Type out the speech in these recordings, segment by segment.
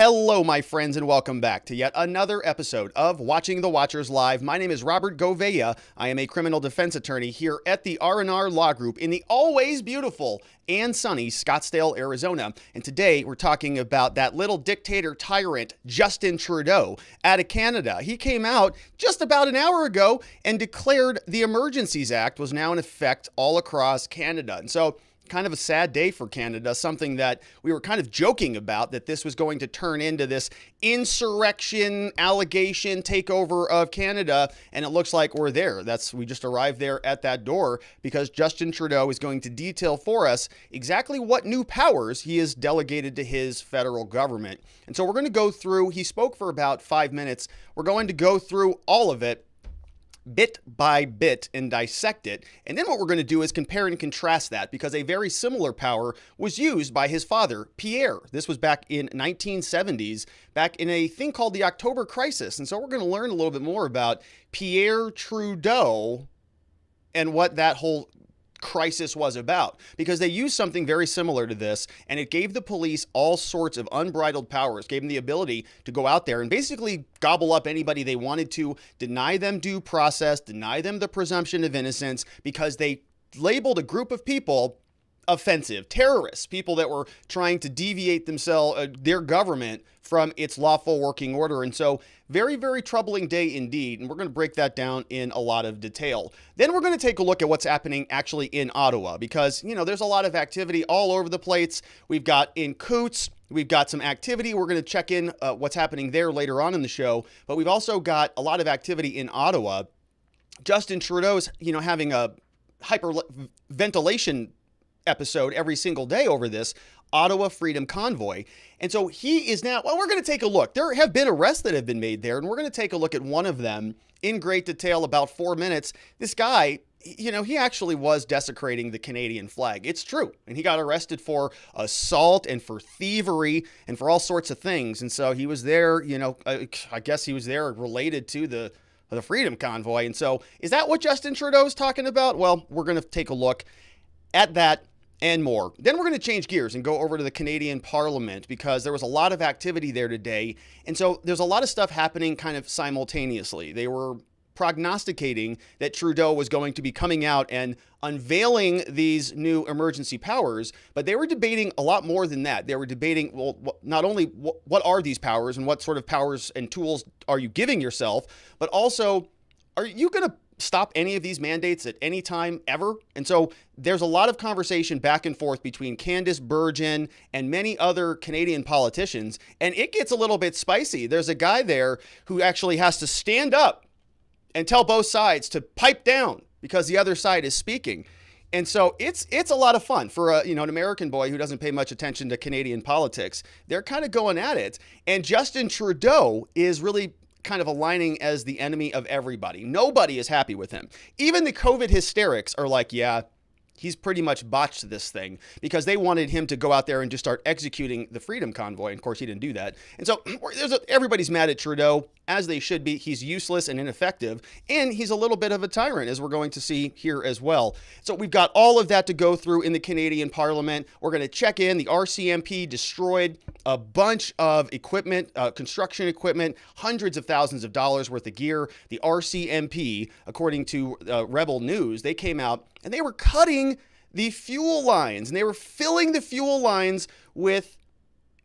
Hello, my friends, and welcome back to yet another episode of Watching the Watchers Live. My name is Robert Gouveia. I am a criminal defense attorney here at the R&R Law Group in the always beautiful and sunny Scottsdale, Arizona. And today we're talking about that little dictator tyrant, Justin Trudeau, out of Canada. He came out just about an hour ago and declared the Emergencies Act was now in effect all across Canada. And so kind of a sad day for Canada, something that we were kind of joking about, that this was going to turn into this insurrection allegation takeover of Canada, and it looks like we're there. We just arrived there at that door because Justin Trudeau is going to detail for us exactly what new powers he has delegated to his federal government. And so we're going to go through, he spoke for about 5 minutes. We're going to go through all of it bit by bit and dissect it. And then what we're going to do is compare and contrast that, because a very similar power was used by his father, Pierre. This was back in 1970s, back in a thing called the October Crisis. And so we're going to learn a little bit more about Pierre Trudeau and what that whole crisis was about, because they used something very similar to this, and it gave the police all sorts of unbridled powers, gave them the ability to go out there and basically gobble up anybody they wanted to, deny them due process, deny them the presumption of innocence, because they labeled a group of people offensive, terrorists, people that were trying to deviate their government from its lawful working order. And so very, very troubling day indeed. And we're going to break that down in a lot of detail. Then we're going to take a look at what's happening actually in Ottawa, because, you know, there's a lot of activity all over the place. We've got in Coutts, we've got some activity. We're going to check in what's happening there later on in the show. But we've also got a lot of activity in Ottawa. Justin Trudeau's, having a hyperventilation episode every single day over this Ottawa Freedom Convoy. And so he is now, we're going to take a look. There have been arrests that have been made there, and we're going to take a look at one of them in great detail, about 4 minutes. This guy, he actually was desecrating the Canadian flag. It's true. And he got arrested for assault and for thievery and for all sorts of things. And so he was there, I guess he was there related to the Freedom Convoy. And so is that what Justin Trudeau is talking about? Well, we're going to take a look at that and more. Then we're going to change gears and go over to the Canadian Parliament, because there was a lot of activity there today. And so there's a lot of stuff happening kind of simultaneously. They were prognosticating that Trudeau was going to be coming out and unveiling these new emergency powers, but they were debating a lot more than that. They were debating, well, not only what are these powers and what sort of powers and tools are you giving yourself, but also, are you going to stop any of these mandates at any time ever? And so there's a lot of conversation back and forth between Candice Bergen and many other Canadian politicians, and it gets a little bit spicy. There's a guy there who actually has to stand up and tell both sides to pipe down because the other side is speaking. And so it's a lot of fun for an American boy who doesn't pay much attention to Canadian politics. They're kind of going at it, and Justin Trudeau is really kind of aligning as the enemy of everybody. Nobody is happy with him. Even the COVID hysterics are like, yeah, he's pretty much botched this thing, because they wanted him to go out there and just start executing the Freedom Convoy. And of course, he didn't do that. And so everybody's mad at Trudeau, as they should be. He's useless and ineffective, and he's a little bit of a tyrant, as we're going to see here as well. So we've got all of that to go through in the Canadian Parliament. We're going to check in. The RCMP destroyed a bunch of equipment, construction equipment, hundreds of thousands of dollars worth of gear. The RCMP, according to Rebel News, they came out and they were cutting the fuel lines, and they were filling the fuel lines with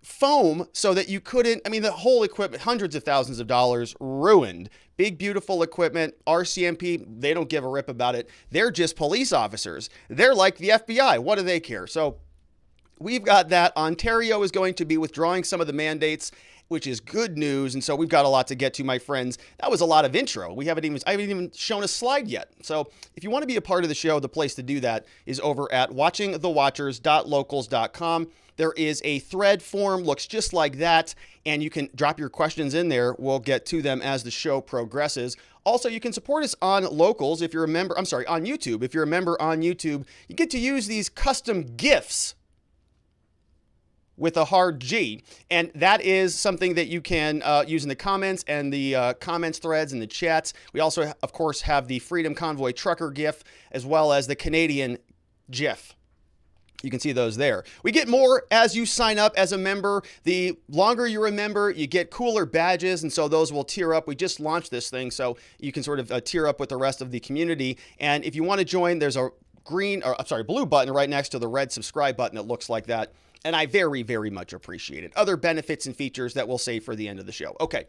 foam so that you couldn't, the whole equipment, hundreds of thousands of dollars ruined. Big, beautiful equipment. RCMP, they don't give a rip about it. They're just police officers. They're like the FBI. What do they care? So we've got that. Ontario is going to be withdrawing some of the mandates, which is good news. And so we've got a lot to get to, my friends. That was a lot of intro. I haven't even shown a slide yet. So if you want to be a part of the show, the place to do that is over at watchingthewatchers.locals.com. There is a thread form, looks just like that, and you can drop your questions in there. We'll get to them as the show progresses. Also, you can support us on Locals if you're a member, on YouTube. If you're a member on YouTube, you get to use these custom GIFs with a hard G. And that is something that you can use in the comments and the comments threads and the chats. We also, of course, have the Freedom Convoy trucker GIF, as well as the Canadian GIF. You can see those there. We get more as you sign up as a member. The longer you're a member, you get cooler badges, and so those will tier up. We just launched this thing, so you can sort of tier up with the rest of the community. And if you want to join, there's a blue button right next to the red subscribe button that looks like that. And I very, very much appreciate it. Other benefits and features that we'll save for the end of the show. Okay,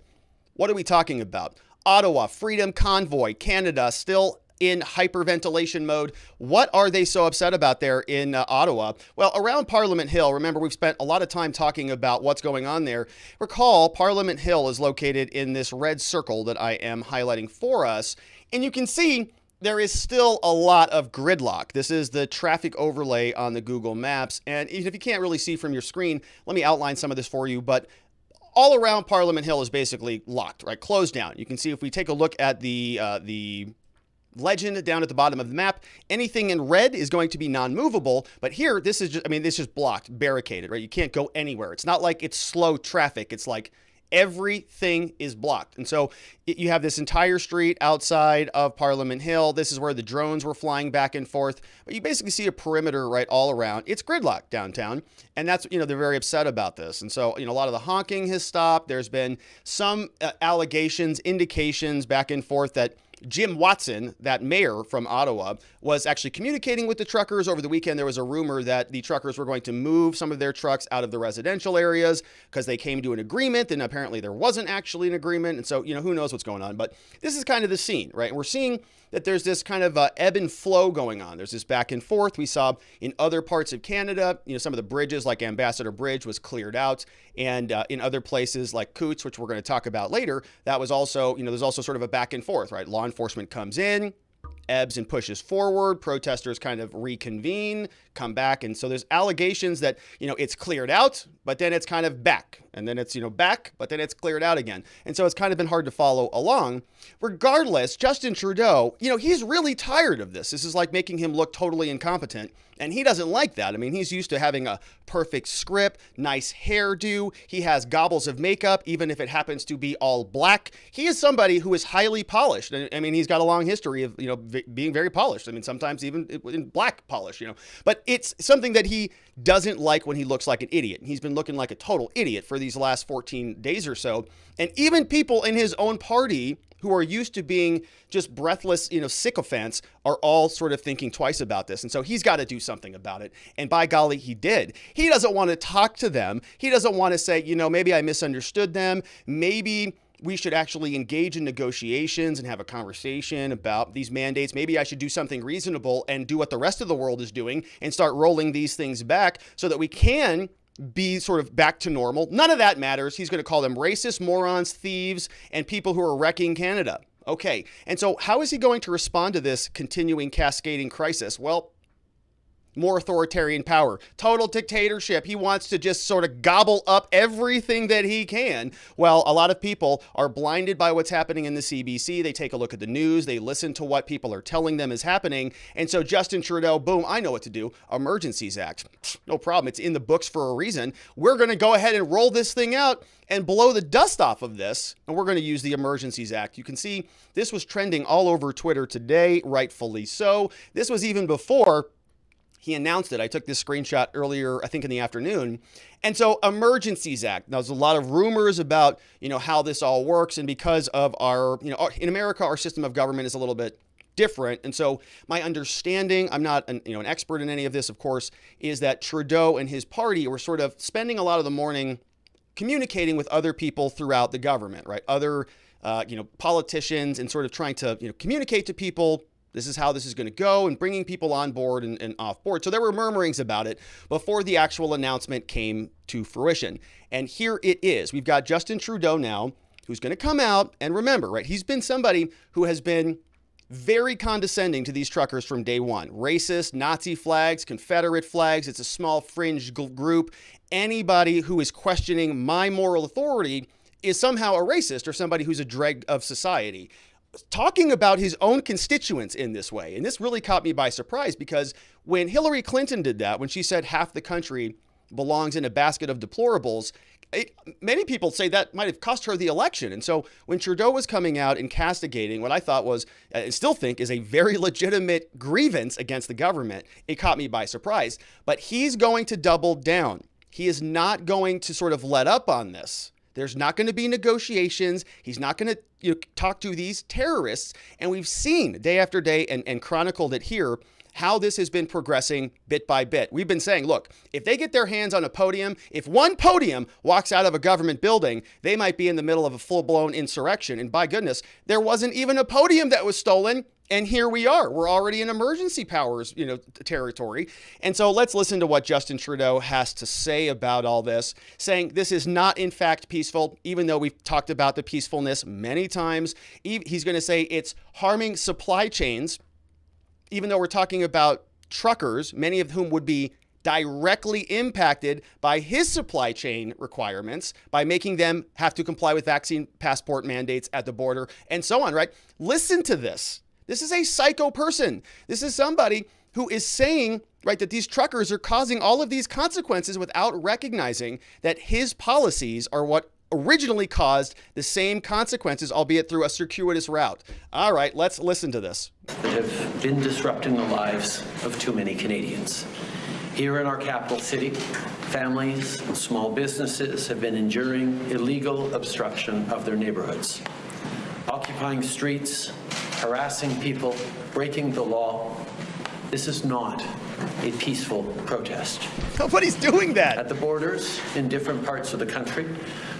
what are we talking about? Ottawa Freedom Convoy, Canada, still in hyperventilation mode. What are they so upset about there in Ottawa? Well, around Parliament Hill, remember we've spent a lot of time talking about what's going on there. Recall, Parliament Hill is located in this red circle that I am highlighting for us. And you can see there is still a lot of gridlock. This is the traffic overlay on the Google Maps. And even if you can't really see from your screen, let me outline some of this for you. But all around Parliament Hill is basically locked, right? Closed down. You can see if we take a look at the legend down at the bottom of the map, anything in red is going to be non-movable, but here, this is just, this is blocked, barricaded, right? You can't go anywhere. It's not like it's slow traffic. It's like everything is blocked. And so you have this entire street outside of Parliament Hill. This is where the drones were flying back and forth, but you basically see a perimeter right all around. It's gridlocked downtown, and that's, they're very upset about this. And so, a lot of the honking has stopped. There's been some allegations, indications back and forth that Jim Watson, that mayor from Ottawa, was actually communicating with the truckers over the weekend. There was a rumor that the truckers were going to move some of their trucks out of the residential areas because they came to an agreement, and apparently there wasn't actually an agreement. And so, who knows what's going on. But this is kind of the scene, right? And we're seeing that there's this kind of ebb and flow going on. There's this back and forth. We saw in other parts of Canada, some of the bridges like Ambassador Bridge was cleared out. And in other places like Coutts, which we're going to talk about later, that was also, there's also sort of a back and forth, right? Law enforcement comes in, ebbs and pushes forward, protesters kind of reconvene, come back. And so there's allegations that, it's cleared out, but then it's kind of back. And then it's, back, but then it's cleared out again. And so it's kind of been hard to follow along. Regardless, Justin Trudeau, he's really tired of this. This is like making him look totally incompetent. And he doesn't like that. He's used to having a perfect script, nice hairdo. He has gobbles of makeup, even if it happens to be all black. He is somebody who is highly polished. And he's got a long history of, being very polished. Sometimes even in black polish, But it's something that he doesn't like when he looks like an idiot. He's been looking like a total idiot for these last 14 days or so. And even people in his own party who are used to being just breathless, sycophants, are all sort of thinking twice about this. And so he's got to do something about it. And by golly, he did. He doesn't want to talk to them. He doesn't want to say, maybe I misunderstood them. Maybe we should actually engage in negotiations and have a conversation about these mandates. Maybe I should do something reasonable and do what the rest of the world is doing and start rolling these things back so that we can be sort of back to normal. None of that matters. He's going to call them racist, morons, thieves, and people who are wrecking Canada. Okay, and so how is he going to respond to this continuing cascading crisis? Well, more authoritarian power, total dictatorship. He wants to just sort of gobble up everything that he can. Well, a lot of people are blinded by what's happening in the CBC. They take a look at the news. They listen to what people are telling them is happening. And so Justin Trudeau, boom, I know what to do. Emergencies Act. No problem. It's in the books for a reason. We're going to go ahead and roll this thing out and blow the dust off of this. And we're going to use the Emergencies Act. You can see this was trending all over Twitter today, rightfully so. This was even before he announced it. I took this screenshot earlier, I think in the afternoon. And so Emergencies Act. Now, there's a lot of rumors about, how this all works. And because of our, in America, our system of government is a little bit different. And so my understanding, I'm not an expert in any of this, of course, is that Trudeau and his party were sort of spending a lot of the morning communicating with other people throughout the government, right? Other, politicians, and sort of trying to, communicate to people, this is how this is going to go, and bringing people on board and off board. So there were murmurings about it before the actual announcement came to fruition. And here it is. We've got Justin Trudeau now, who's going to come out and remember, right? He's been somebody who has been very condescending to these truckers from day one. Racist, Nazi flags, Confederate flags. It's a small fringe group. Anybody who is questioning my moral authority is somehow a racist or somebody who's a dreg of society. Talking about his own constituents in this way. And this really caught me by surprise, because when Hillary Clinton did that, when she said half the country belongs in a basket of deplorables, many people say that might have cost her the election. And so when Trudeau was coming out and castigating what I thought was, and still think is a very legitimate grievance against the government, it caught me by surprise. But he's going to double down. He is not going to sort of let up on this. There's not going to be negotiations. He's not going to talk to these terrorists. And we've seen day after day and chronicled it here, how this has been progressing bit by bit. We've been saying, look, if they get their hands on a podium, if one podium walks out of a government building, they might be in the middle of a full-blown insurrection. And by goodness, there wasn't even a podium that was stolen. And here we are. We're already in emergency powers, territory. And so let's listen to what Justin Trudeau has to say about all this, saying this is not in fact peaceful, even though we've talked about the peacefulness many times. He's going to say it's harming supply chains, even though we're talking about truckers, many of whom would be directly impacted by his supply chain requirements by making them have to comply with vaccine passport mandates at the border and so on, right? Listen to this. This is a psycho person. This is somebody who is saying, right, that these truckers are causing all of these consequences without recognizing that his policies are what originally caused the same consequences, albeit through a circuitous route. All right, let's listen to this. That have been disrupting the lives of too many Canadians. Here in our capital city, families and small businesses have been enduring illegal obstruction of their neighborhoods, occupying streets, harassing people, breaking the law. This is not a peaceful protest. Nobody's doing that. At the borders in different parts of the country,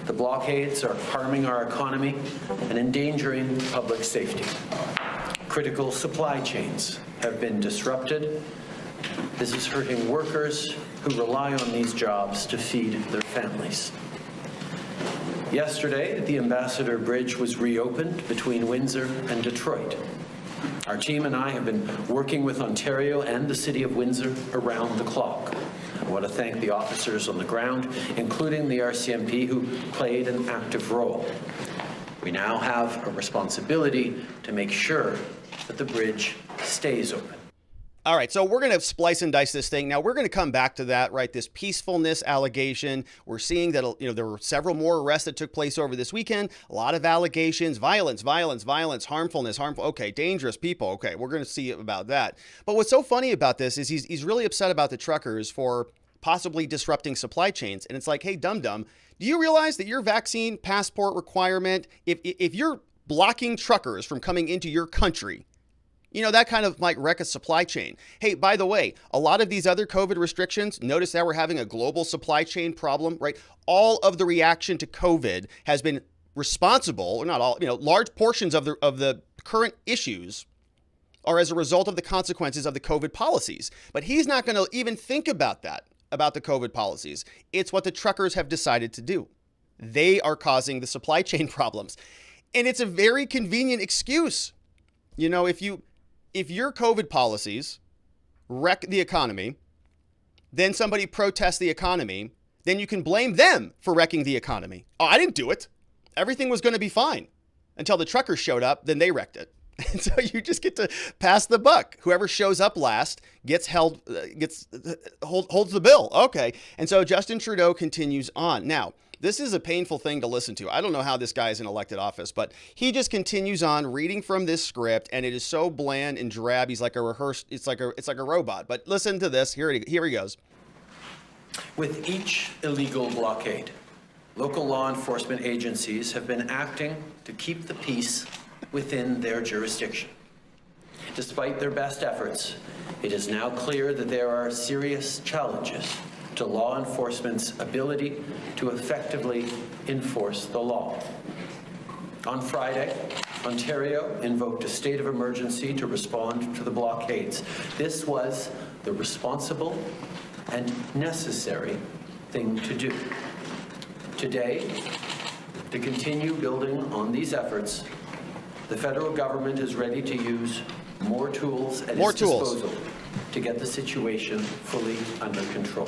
the blockades are harming our economy and endangering public safety. Critical supply chains have been disrupted. This is hurting workers who rely on these jobs to feed their families. Yesterday, the Ambassador Bridge was reopened between Windsor and Detroit. Our team and I have been working with Ontario and the City of Windsor around the clock. I want to thank the officers on the ground, including the RCMP, who played an active role. We now have a responsibility to make sure that the bridge stays open. All right, so we're going to splice and dice this thing. Now, we're going to come back to that, right? This peacefulness allegation. We're seeing that, there were several more arrests that took place over this weekend. A lot of allegations, violence, harmfulness, okay, dangerous people. Okay, we're going to see about that. But what's so funny about this is he's really upset about the truckers for possibly disrupting supply chains. And it's like, hey, dum-dum, do you realize that your vaccine passport requirement, if you're blocking truckers from coming into your country, that kind of might wreck a supply chain. Hey, by the way, a lot of these other COVID restrictions, notice that we're having a global supply chain problem, right? All of the reaction to COVID has been responsible, or not all, large portions of the current issues are as a result of the consequences of the COVID policies. But he's not going to even think about that, about the COVID policies. It's what the truckers have decided to do. They are causing the supply chain problems. And it's a very convenient excuse. If your COVID policies wreck the economy, then somebody protests the economy, then you can blame them for wrecking the economy. Oh, I didn't do it. Everything was going to be fine until the truckers showed up, then they wrecked it. And so you just get to pass the buck. Whoever shows up last holds the bill. Okay. And so Justin Trudeau continues on. Now, this is a painful thing to listen to. I don't know how this guy is in elected office, but he just continues on reading from this script, and it is so bland and drab. He's like it's like a robot. But listen to this. Here he goes. With each illegal blockade, local law enforcement agencies have been acting to keep the peace within their jurisdiction. Despite their best efforts, it is now clear that there are serious challenges to law enforcement's ability to effectively enforce the law. On Friday, Ontario invoked a state of emergency to respond to the blockades. This was the responsible and necessary thing to do. Today, to continue building on these efforts, the federal government is ready to use more tools at its disposal to get the situation fully under control.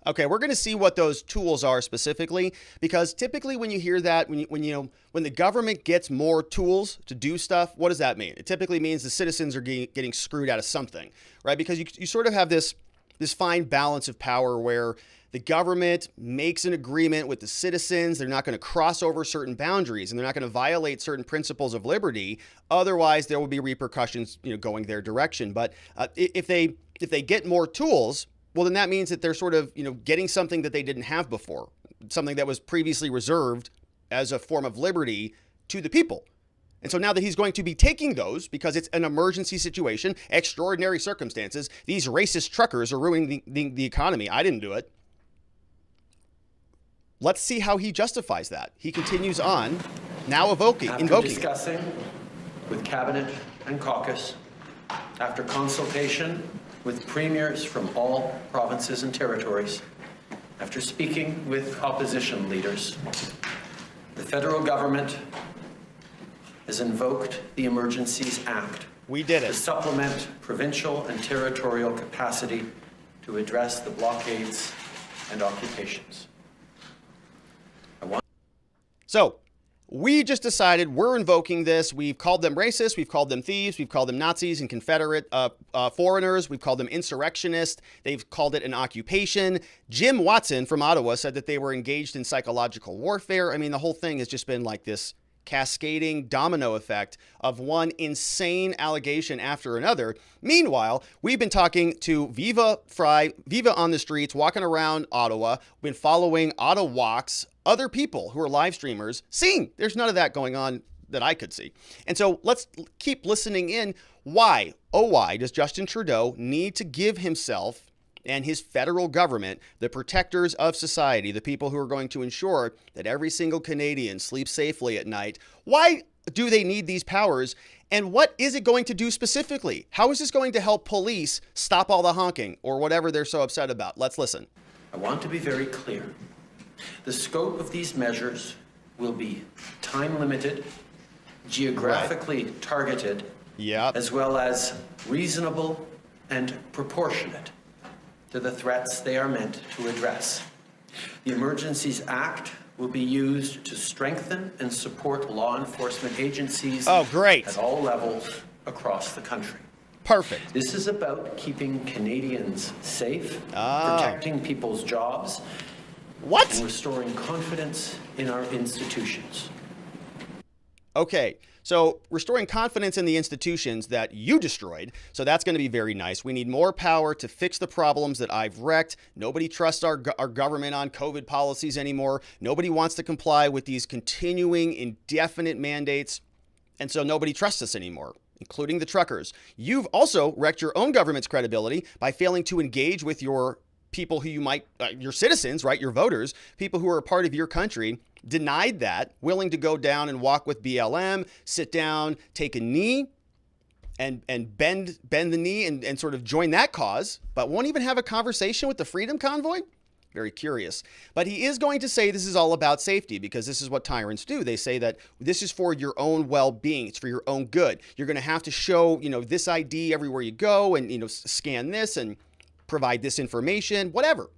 Okay, we're going to see what those tools are specifically, because typically when you hear that, when the government gets more tools to do stuff, what does that mean? It typically means the citizens are getting screwed out of something, right? Because you sort of have this this fine balance of power where the government makes an agreement with the citizens. They're not going to cross over certain boundaries, and they're not going to violate certain principles of liberty. Otherwise, there will be repercussions, going their direction. But if they get more tools, well, then that means that they're sort of, getting something that they didn't have before, something that was previously reserved as a form of liberty to the people. And so now that he's going to be taking those because it's an emergency situation, extraordinary circumstances, these racist truckers are ruining the economy. I didn't do it. Let's see how he justifies that. He continues on, now invoking. After discussing with Cabinet and caucus, after consultation with premiers from all provinces and territories, after speaking with opposition leaders, the federal government has invoked the Emergencies Act. We did it. To supplement provincial and territorial capacity to address the blockades and occupations. So we just decided we're invoking this. We've called them racist. We've called them thieves. We've called them Nazis and Confederate foreigners. We've called them insurrectionists. They've called it an occupation. Jim Watson from Ottawa said that they were engaged in psychological warfare. I mean, the whole thing has just been like this cascading domino effect of one insane allegation after another. Meanwhile, we've been talking to Viva on the streets, walking around Ottawa. We've been following Ottawa Walks, other people who are live streamers, seeing there's none of that going on that I could see. And so let's keep listening in. Why does Justin Trudeau need to give himself and his federal government the protectors of society, the people who are going to ensure that every single Canadian sleeps safely at night? Why do they need these powers? And what is it going to do specifically? How is this going to help police stop all the honking or whatever they're so upset about? Let's listen. I want to be very clear. The scope of these measures will be time-limited, geographically targeted, as well as reasonable and proportionate to the threats they are meant to address. The Emergencies Act will be used to strengthen and support law enforcement agencies at all levels across the country. Perfect. This is about keeping Canadians safe, protecting people's jobs, and restoring confidence in our institutions. Okay, so restoring confidence in the institutions that you destroyed. So that's going to be very nice. We need more power to fix the problems that I've wrecked. Nobody trusts our government on COVID policies anymore. Nobody wants to comply with these continuing indefinite mandates. And so nobody trusts us anymore, including the truckers. You've also wrecked your own government's credibility by failing to engage with your people who you might, your citizens, right? Your voters, people who are a part of your country, denied that, willing to go down and walk with BLM, sit down, take a knee and bend the knee and sort of join that cause, but won't even have a conversation with the Freedom Convoy? Very curious. But he is going to say this is all about safety because this is what tyrants do. They say that this is for your own well-being. It's for your own good. You're going to have to show, this ID everywhere you go and, scan this and provide this information, whatever.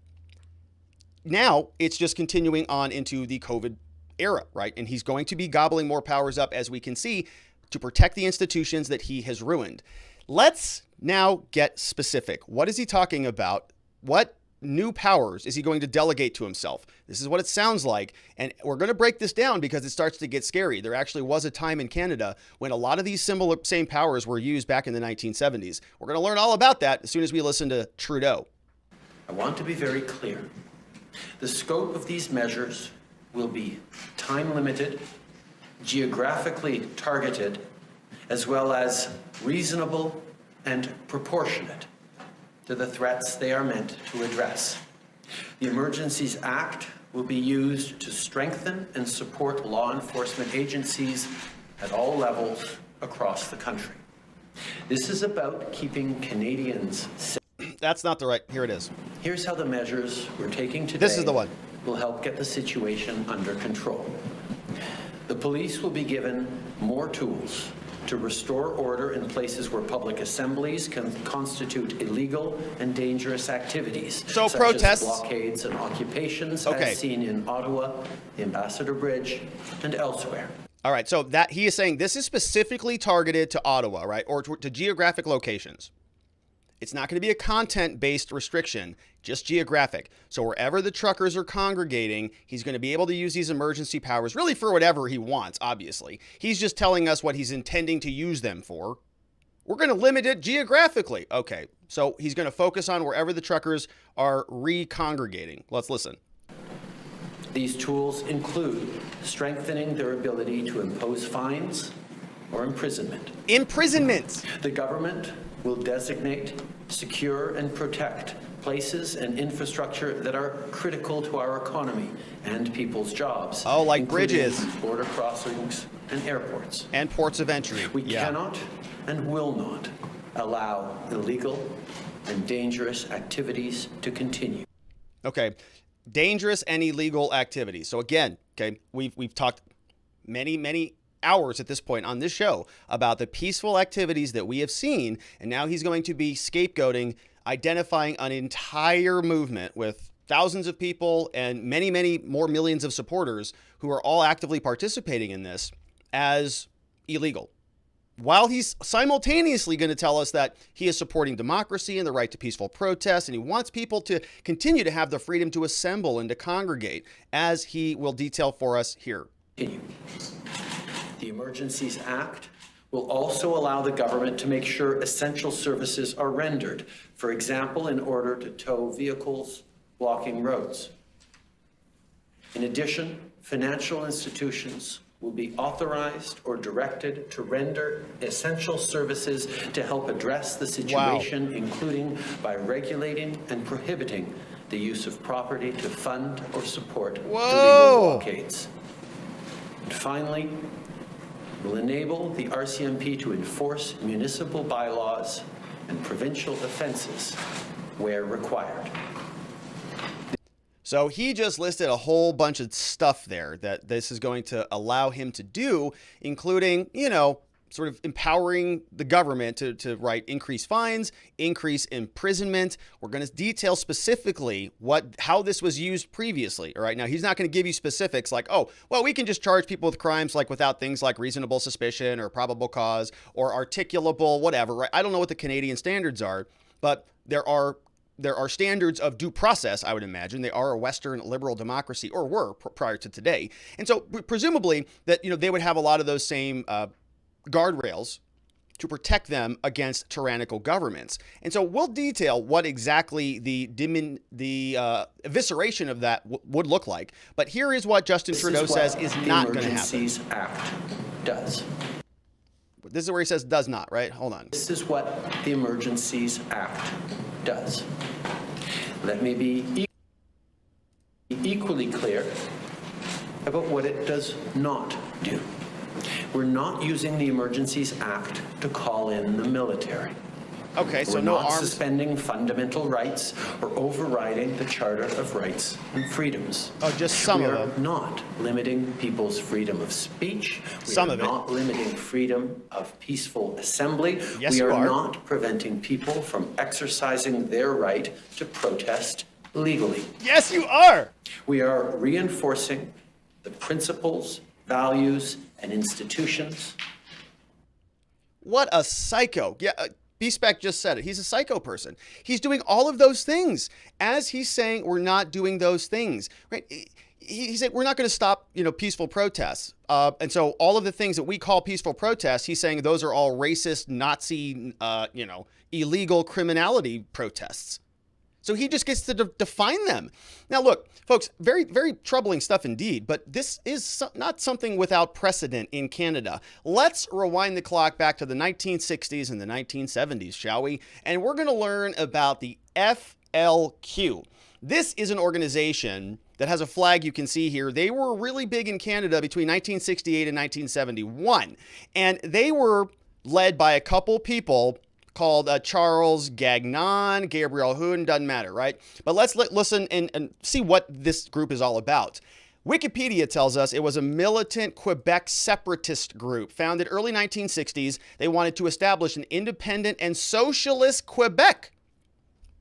Now it's just continuing on into the COVID era, right? And he's going to be gobbling more powers up, as we can see, to protect the institutions that he has ruined. Let's now get specific. What is he talking about? What new powers is he going to delegate to himself? This is what it sounds like. And we're going to break this down because it starts to get scary. There actually was a time in Canada when a lot of these same powers were used back in the 1970s. We're going to learn all about that as soon as we listen to Trudeau. I want to be very clear. The scope of these measures will be time-limited, geographically targeted, as well as reasonable and proportionate to the threats they are meant to address. The Emergencies Act will be used to strengthen and support law enforcement agencies at all levels across the country. This is about keeping Canadians safe. That's not the right. Here it is. Here's how the measures we're taking today This is the one. will help get the situation under control. The police will be given more tools to restore order in places where public assemblies can constitute illegal and dangerous activities, So such protests, as blockades and occupations, Okay. as seen in Ottawa, the Ambassador Bridge, and elsewhere. All right, so that he is saying this is specifically targeted to Ottawa, right, or to geographic locations. It's not going to be a content-based restriction, just geographic. So wherever the truckers are congregating, he's going to be able to use these emergency powers really for whatever he wants, obviously. He's just telling us what he's intending to use them for. We're going to limit it geographically. Okay, so he's going to focus on wherever the truckers are re-congregating. Let's listen. These tools include strengthening their ability to impose fines or imprisonment. Imprisonment! The government will designate, secure, and protect places and infrastructure that are critical to our economy and people's jobs. Oh, like bridges. Border crossings and airports. And ports of entry. We cannot and will not allow illegal and dangerous activities to continue. Okay, dangerous and illegal activities. So again, okay, we've talked many hours at this point on this show about the peaceful activities that we have seen, and now he's going to be scapegoating, identifying an entire movement with thousands of people and many more millions of supporters who are all actively participating in this as illegal, while he's simultaneously going to tell us that he is supporting democracy and the right to peaceful protest, and he wants people to continue to have the freedom to assemble and to congregate, as he will detail for us here. The Emergencies Act will also allow the government to make sure essential services are rendered, for example, in order to tow vehicles blocking roads. In addition, financial institutions will be authorized or directed to render essential services to help address the situation, including by regulating and prohibiting the use of property to fund or support illegal blockades. And finally, will enable the RCMP to enforce municipal bylaws and provincial offenses where required. So he just listed a whole bunch of stuff there that this is going to allow him to do, including, sort of empowering the government to increase fines, increase imprisonment. We're going to detail specifically how this was used previously. All right. Now, he's not going to give you specifics like, oh, well, we can just charge people with crimes like without things like reasonable suspicion or probable cause or articulable, whatever. Right. I don't know what the Canadian standards are, but there are standards of due process, I would imagine. They are a Western liberal democracy, or were prior to today. And so presumably that, they would have a lot of those same guardrails to protect them against tyrannical governments. And so we'll detail what exactly the evisceration of that would look like. But here is what Justin Trudeau says is not going to happen. The Emergencies Act does. This is where he says does not, right? Hold on. This is what the Emergencies Act does. Let me be equally clear about what it does not do. We're not using the Emergencies Act to call in the military. Okay, so We're no not arms. suspending fundamental rights or overriding the Charter of Rights and Freedoms. Oh, just some we of are them. not limiting people's freedom of speech. Some of it. We are not limiting freedom of peaceful assembly. Yes, we you are. not preventing people from exercising their right to protest legally. Yes, you are. We are reinforcing the principles, values, and institutions. What a psycho. Yeah, B-Spec just said it. He's a psycho person. He's doing all of those things as he's saying we're not doing those things, right? He said we're not going to stop, peaceful protests. And so all of the things that we call peaceful protests, he's saying those are all racist, Nazi, illegal criminality protests. So he just gets to define them. Now, look, folks, very, very troubling stuff indeed, but this is not something without precedent in Canada. Let's rewind the clock back to the 1960s and the 1970s, shall we? And we're going to learn about the FLQ. This is an organization that has a flag you can see here. They were really big in Canada between 1968 and 1971, and they were led by a couple people called Charles Gagnon, Gabriel Hoon, doesn't matter, right? But let's listen and see what this group is all about. Wikipedia tells us it was a militant Quebec separatist group founded early 1960s. They wanted to establish an independent and socialist Quebec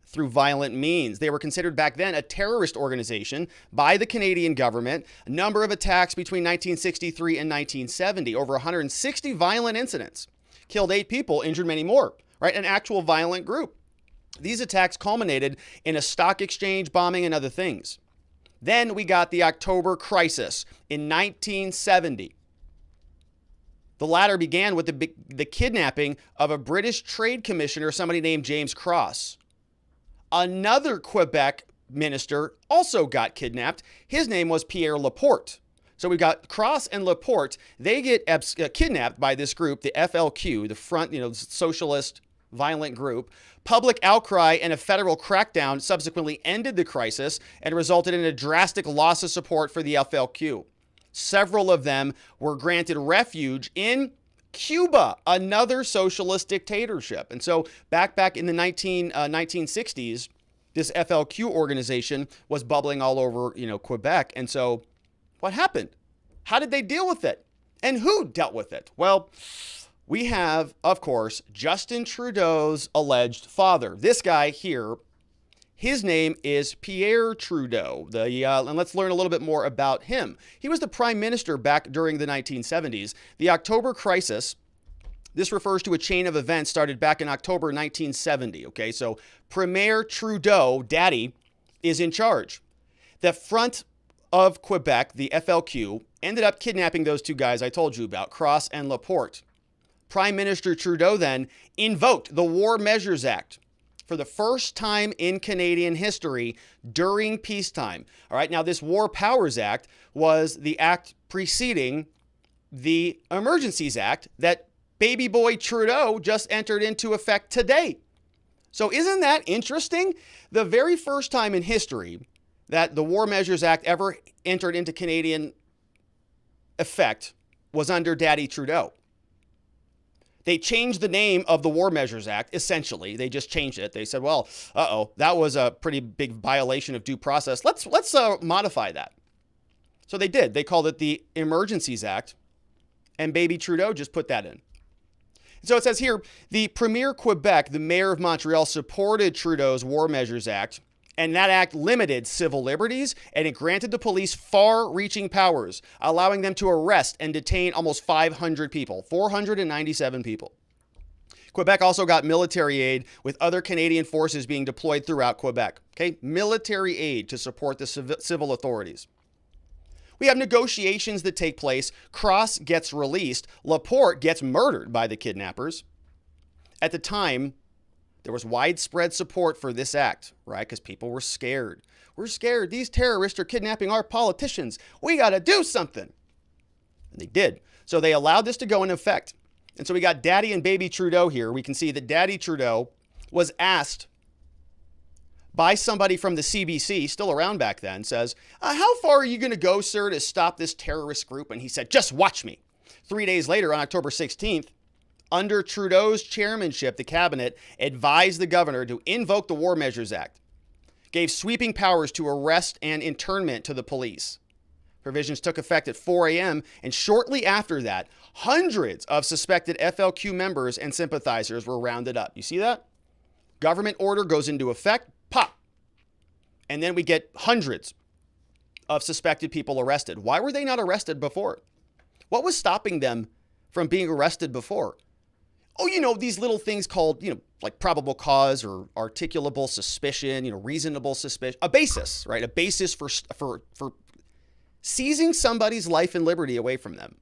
through violent means. They were considered back then a terrorist organization by the Canadian government. A number of attacks between 1963 and 1970, over 160 violent incidents. Killed 8 people, injured many more. Right? An actual violent group. These attacks culminated in a stock exchange bombing and other things. Then we got the October crisis in 1970. The latter began with the kidnapping of a British trade commissioner, somebody named James Cross. Another Quebec minister also got kidnapped. His name was Pierre Laporte. So we've got Cross and Laporte. They get kidnapped by this group, the FLQ, the Front, Socialist Violent Group. Public outcry and a federal crackdown subsequently ended the crisis and resulted in a drastic loss of support for the FLQ. Several of them were granted refuge in Cuba, another socialist dictatorship. And so back in the 1960s, this FLQ organization was bubbling all over, Quebec. And so what happened? How did they deal with it? And who dealt with it? Well, we have, of course, Justin Trudeau's alleged father. This guy here, his name is Pierre Trudeau. And let's learn a little bit more about him. He was the prime minister back during the 1970s. The October crisis, this refers to a chain of events started back in October 1970. Okay, so Premier Trudeau, Daddy, is in charge. The Front of Quebec, the FLQ, ended up kidnapping those two guys I told you about, Cross and Laporte. Prime Minister Trudeau then invoked the War Measures Act for the first time in Canadian history during peacetime. All right, now this War Powers Act was the act preceding the Emergencies Act that baby boy Trudeau just entered into effect today. So isn't that interesting? The very first time in history that the War Measures Act ever entered into Canadian effect was under Daddy Trudeau. They changed the name of the War Measures Act, essentially. They just changed it. They said, well, that was a pretty big violation of due process. Let's modify that. So they did. They called it the Emergencies Act, and baby Trudeau just put that in. So it says here, the Premier Quebec, the Mayor of Montreal, supported Trudeau's War Measures Act, and that act limited civil liberties, and it granted the police far-reaching powers, allowing them to arrest and detain almost 500 people, 497 people. Quebec also got military aid, with other Canadian forces being deployed throughout Quebec. Okay, military aid to support the civil authorities. We have negotiations that take place. Cross gets released. Laporte gets murdered by the kidnappers. At the time, there was widespread support for this act, right? Because people were scared. We're scared. These terrorists are kidnapping our politicians. We got to do something. And they did. So they allowed this to go into effect. And so we got Daddy and baby Trudeau here. We can see that Daddy Trudeau was asked by somebody from the CBC, still around back then, says, how far are you going to go, sir, to stop this terrorist group? And he said, just watch me. 3 days later, on October 16th, under Trudeau's chairmanship, the cabinet advised the governor to invoke the War Measures Act, gave sweeping powers to arrest and internment to the police. Provisions took effect at 4 a.m., and shortly after that, hundreds of suspected FLQ members and sympathizers were rounded up. You see that? Government order goes into effect, pop. And then we get hundreds of suspected people arrested. Why were they not arrested before? What was stopping them from being arrested before? Oh, these little things called, like probable cause or articulable suspicion, reasonable suspicion, a basis, right? A basis for seizing somebody's life and liberty away from them.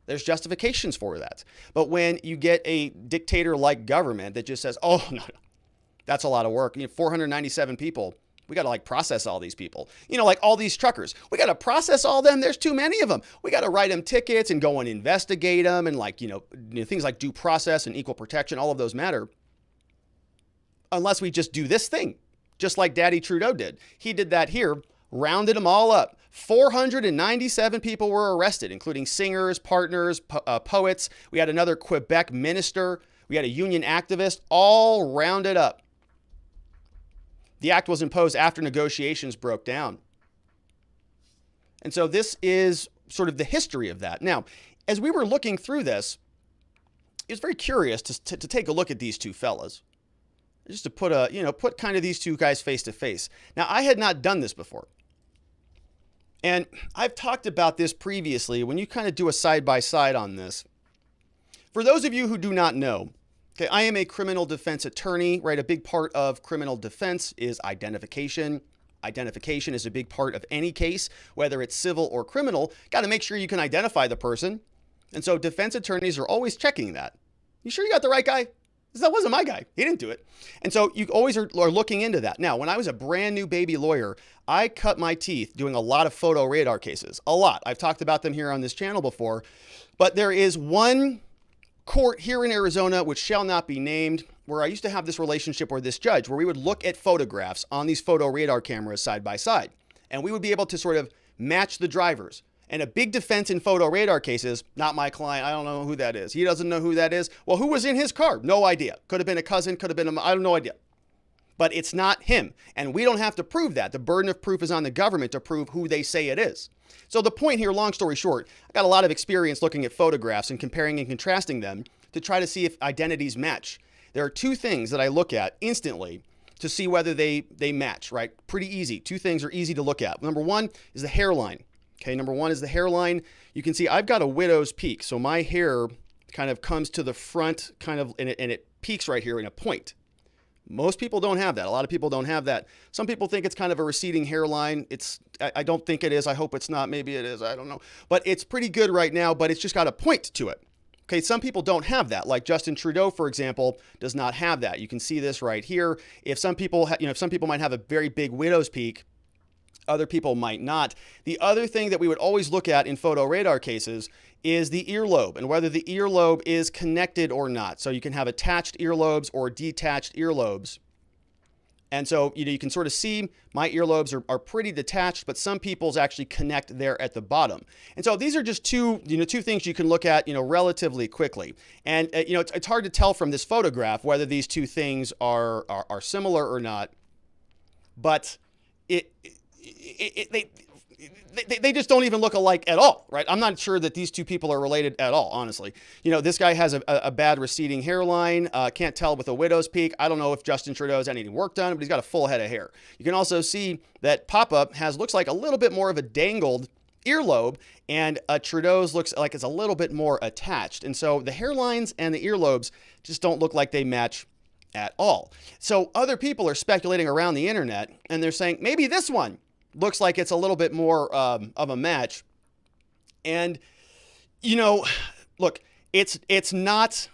There's justifications for that. But when you get a dictator-like government that just says, oh, no, that's a lot of work. 497 people. We got to process all these people. Like all these truckers. We got to process all them. There's too many of them. We got to write them tickets and go and investigate them. And things like due process and equal protection, all of those matter. Unless we just do this thing, just like Daddy Trudeau did. He did that here, rounded them all up. 497 people were arrested, including singers, partners, poets. We had another Quebec minister. We had a union activist, all rounded up. The act was imposed after negotiations broke down. And so this is sort of the history of that. Now, as we were looking through this, it was very curious to take a look at these two fellas. Just to put kind of these two guys face to face. Now, I had not done this before. And I've talked about this previously when you kind of do a side-by-side on this. For those of you who do not know, Okay, I am a criminal defense attorney, right? A big part of criminal defense is identification. Identification is a big part of any case, whether it's civil or criminal. Got to make sure you can identify the person. And so defense attorneys are always checking that. You sure you got the right guy? That wasn't my guy. He didn't do it. And so you always are looking into that. Now, when I was a brand new baby lawyer, I cut my teeth doing a lot of photo radar cases. A lot. I've talked about them here on this channel before. But there is one court here in Arizona, which shall not be named, where I used to have this relationship with this judge, where we would look at photographs on these photo radar cameras side by side. And we would be able to sort of match the drivers. And a big defense in photo radar cases, not my client, I don't know who that is. He doesn't know who that is. Well, who was in his car? No idea. Could have been a cousin, could have been I have no idea. But it's not him. And we don't have to prove that. The burden of proof is on the government to prove who they say it is. So the point here, long story short, I got a lot of experience looking at photographs and comparing and contrasting them to try to see if identities match. There are two things that I look at instantly to see whether they match, right? Pretty easy. Two things are easy to look at. Number one is the hairline. Okay, number one is the hairline. You can see I've got a widow's peak. So my hair kind of comes to the front kind of, and it peaks right here in a point. Most people don't have that. A lot of people don't have that. Some people think it's kind of a receding hairline. I don't think it is. I hope it's not. Maybe it is. I don't know. But it's pretty good right now, but it's just got a point to it. Okay, some people don't have that. Like Justin Trudeau, for example, does not have that. You can see this right here. If some people, if some people might have a very big widow's peak, other people might not. The other thing that we would always look at in photo radar cases is the earlobe and whether the earlobe is connected or not. So you can have attached earlobes or detached earlobes. And so, you can sort of see my earlobes are pretty detached, but some people's actually connect there at the bottom. And so these are just two things you can look at, relatively quickly. And, it's hard to tell from this photograph whether these two things are similar or not, but they just don't even look alike at all, right? I'm not sure that these two people are related at all, honestly. This guy has a bad receding hairline. Can't tell with a widow's peak. I don't know if Justin Trudeau has any work done, but he's got a full head of hair. You can also see that pop-up looks like a little bit more of a dangled earlobe, and Trudeau's looks like it's a little bit more attached. And so the hairlines and the earlobes just don't look like they match at all. So other people are speculating around the internet, and they're saying maybe this one looks like it's a little bit more of a match. And, look, it's not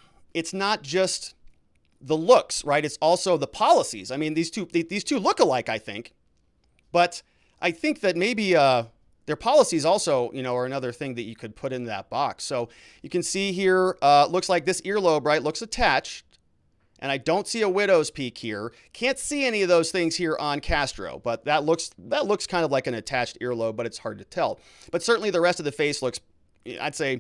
just the looks, right? It's also the policies. I mean, these two look alike, I think. But I think that maybe their policies also, are another thing that you could put in that box. So you can see here, looks like this earlobe, right, looks attached. And I don't see a widow's peak here. Can't see any of those things here on Castro, but that looks kind of like an attached earlobe, but it's hard to tell. But certainly the rest of the face looks, I'd say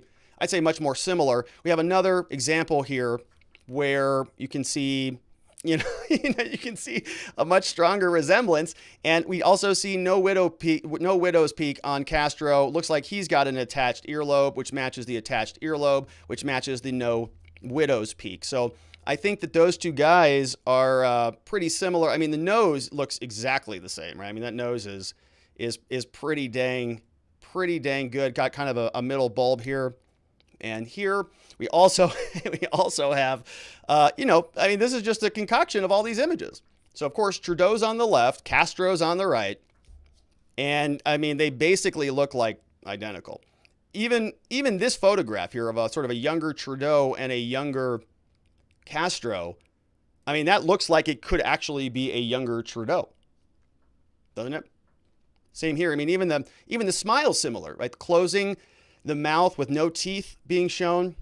much more similar. We have another example here where you can see, you can see a much stronger resemblance, and we also see no widow's peak on Castro. Looks like he's got an attached earlobe, which matches the attached earlobe, which matches the no widow's peak. So I think that those two guys are pretty similar. I mean, the nose looks exactly the same, right? I mean, that nose is pretty dang good. Got kind of a middle bulb here, and here we also have, I mean, this is just a concoction of all these images. So of course Trudeau's on the left, Castro's on the right, and I mean they basically look like identical. Even this photograph here of a sort of a younger Trudeau and a younger Castro, I mean, that looks like it could actually be a younger Trudeau, doesn't it? Same here. I mean, even the smile's similar, right? Closing the mouth with no teeth being shown.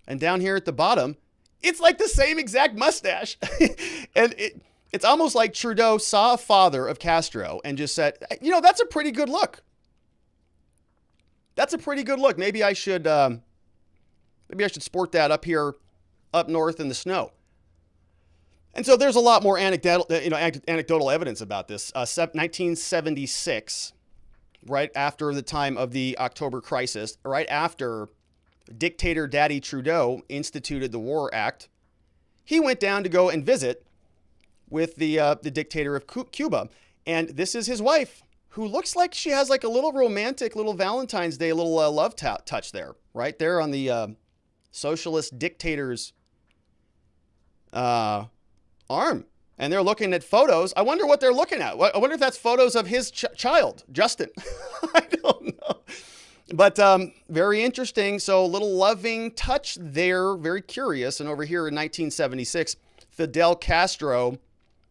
And down here at the bottom, it's like the same exact mustache. And it's almost like Trudeau saw a father of Castro and just said, that's a pretty good look. That's a pretty good look. Maybe I should sport that up here, up north in the snow. And so there's a lot more anecdotal evidence about this. 1976, right after the time of the October crisis, right after dictator Daddy Trudeau instituted the War Act, he went down to go and visit with the dictator of Cuba. And this is his wife, who looks like she has like a little romantic, little Valentine's Day, little love touch there, right there on the socialist dictator's arm. And they're looking at photos. I wonder what they're looking at. I wonder if that's photos of his child, Justin. I don't know. But very interesting. So a little loving touch there. Very curious. And over here in 1976, Fidel Castro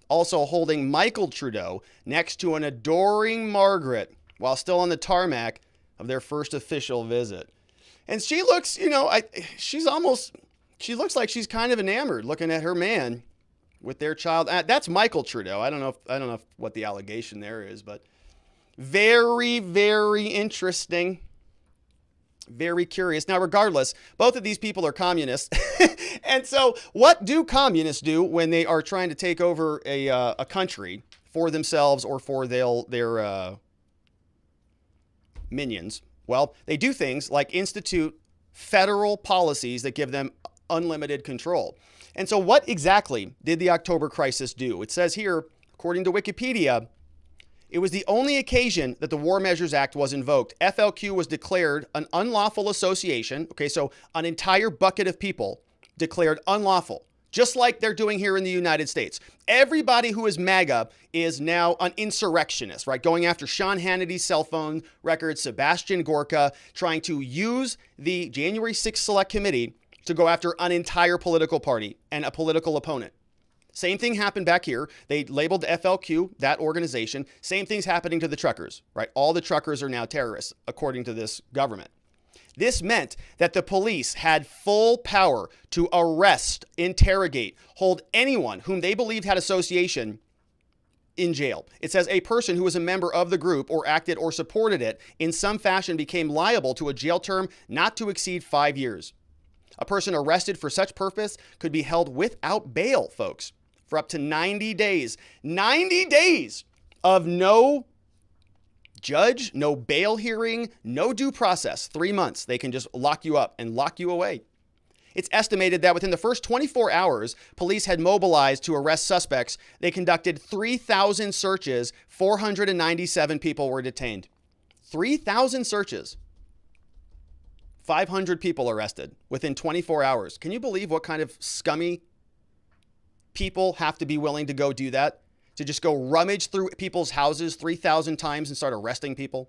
also holding Michael Trudeau next to an adoring Margaret while still on the tarmac of their first official visit. And she looks, she looks like she's kind of enamored looking at her man with their child. That's Michael Trudeau. I don't know what the allegation there is, but very, very interesting. Very curious. Now, regardless, both of these people are communists. And so what do communists do when they are trying to take over a country for themselves or for their minions? Well, they do things like institute federal policies that give them unlimited control. And so what exactly did the October crisis do? It says here, according to Wikipedia, it was the only occasion that the War Measures Act was invoked. FLQ was declared an unlawful association. Okay, so an entire bucket of people declared unlawful, just like they're doing here in the United States. Everybody who is MAGA is now an insurrectionist, right? Going after Sean Hannity's cell phone records, Sebastian Gorka, trying to use the January 6th Select Committee to go after an entire political party and a political opponent. Same thing happened back here. They labeled FLQ, that organization. Same thing's happening to the truckers, right? All the truckers are now terrorists, according to this government. This meant that the police had full power to arrest, interrogate, hold anyone whom they believed had association in jail. It says a person who was a member of the group or acted or supported it in some fashion became liable to a jail term not to exceed 5 years. A person arrested for such purpose could be held without bail, folks, for up to 90 days. 90 days of no judge, no bail hearing, no due process. 3 months. They can just lock you up and lock you away. It's estimated that within the first 24 hours, police had mobilized to arrest suspects. They conducted 3,000 searches. 497 people were detained. 3,000 searches. 500 people arrested within 24 hours. Can you believe what kind of scummy people have to be willing to go do that? To just go rummage through people's houses 3,000 times and start arresting people?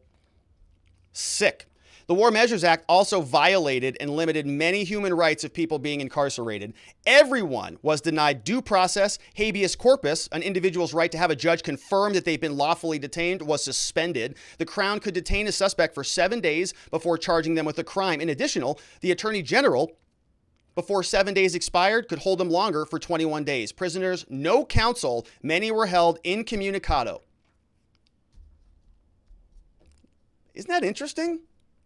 Sick. The War Measures Act also violated and limited many human rights of people being incarcerated. Everyone was denied due process. Habeas corpus, an individual's right to have a judge confirm that they've been lawfully detained, was suspended. The Crown could detain a suspect for 7 days before charging them with a crime. In addition, the Attorney General, before 7 days expired, could hold them longer for 21 days. Prisoners, no counsel. Many were held incommunicado. Isn't that interesting?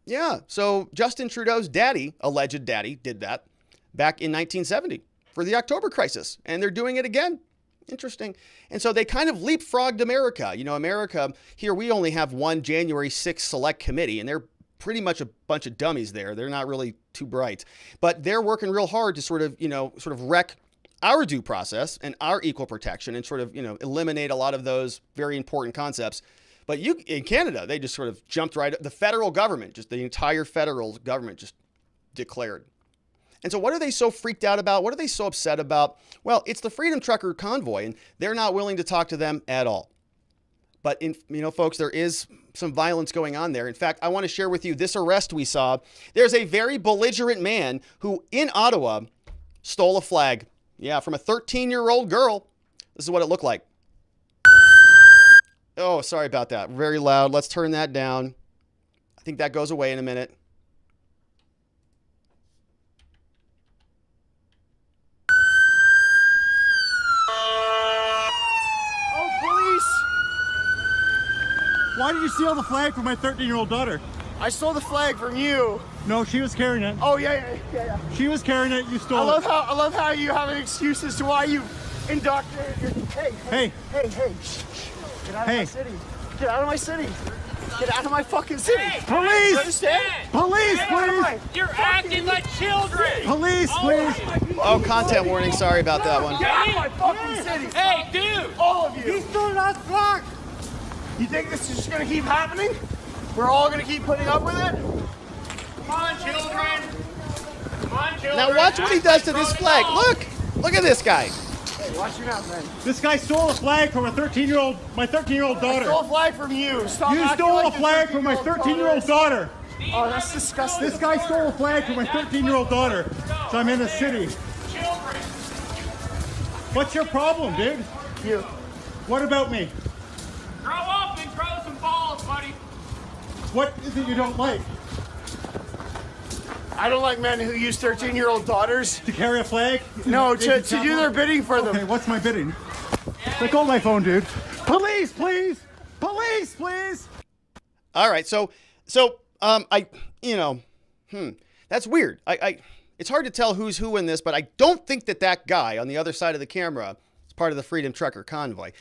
Yeah, so Justin Trudeau's daddy, alleged daddy, did that back in 1970 for the October crisis, and they're doing it again. Interesting. And so they kind of leapfrogged America. America, here we only have one January 6th Select Committee, and they're pretty much a bunch of dummies there. They're not really too bright, but they're working real hard to sort of wreck our due process and our equal protection and eliminate a lot of those very important concepts. But in Canada, they just sort of jumped right up. The federal government, just the entire federal government just declared. And so what are they so freaked out about? What are they so upset about? Well, it's the Freedom Trucker Convoy, and they're not willing to talk to them at all. But, folks, there is some violence going on there. In fact, I want to share with you this arrest we saw. There's a very belligerent man who, in Ottawa, stole a flag. Yeah, from a 13-year-old girl. This is what it looked like. Oh, sorry about that. Very loud. Let's turn that down. I think that goes away in a minute. Oh, police! Why did you steal the flag from my 13-year-old daughter? I stole the flag from you. No, she was carrying it. Oh, yeah. She was carrying it. You stole it. I love how you have an excuse as to why you indoctrinated your... Hey. Shh. Get out of my city. Get out of my city. Get out of my fucking city. Police! You understand? Police, please! You're acting like children! Police, please! Oh, content warning. Sorry about that one. Get out of my fucking city. Hey, dude! All of you. He's stolen our flag! You think this is just going to keep happening? We're all going to keep putting up with it? Come on, children! Come on, children! Now watch what he does to this flag. Look! Look at this guy. Hey, watch your mouth, man. This guy stole a flag from my 13-year-old daughter. I stole a flag from you. Stop You acting stole like a flag from my 13-year-old daughter. Oh, that's disgusting. This guy stole a flag from my 13-year-old daughter. So I'm in the city. Children. What's your problem, dude? You. What about me? Grow up and grow some balls, buddy. What is it you don't like? I don't like men who use 13-year-old daughters. To carry a flag? No, to do their bidding for them. Okay, what's my bidding? Let go of my phone, dude. Police, please! Police, please! All right, so that's weird. It's hard to tell who's who in this, but I don't think that guy on the other side of the camera is part of the Freedom Trucker Convoy.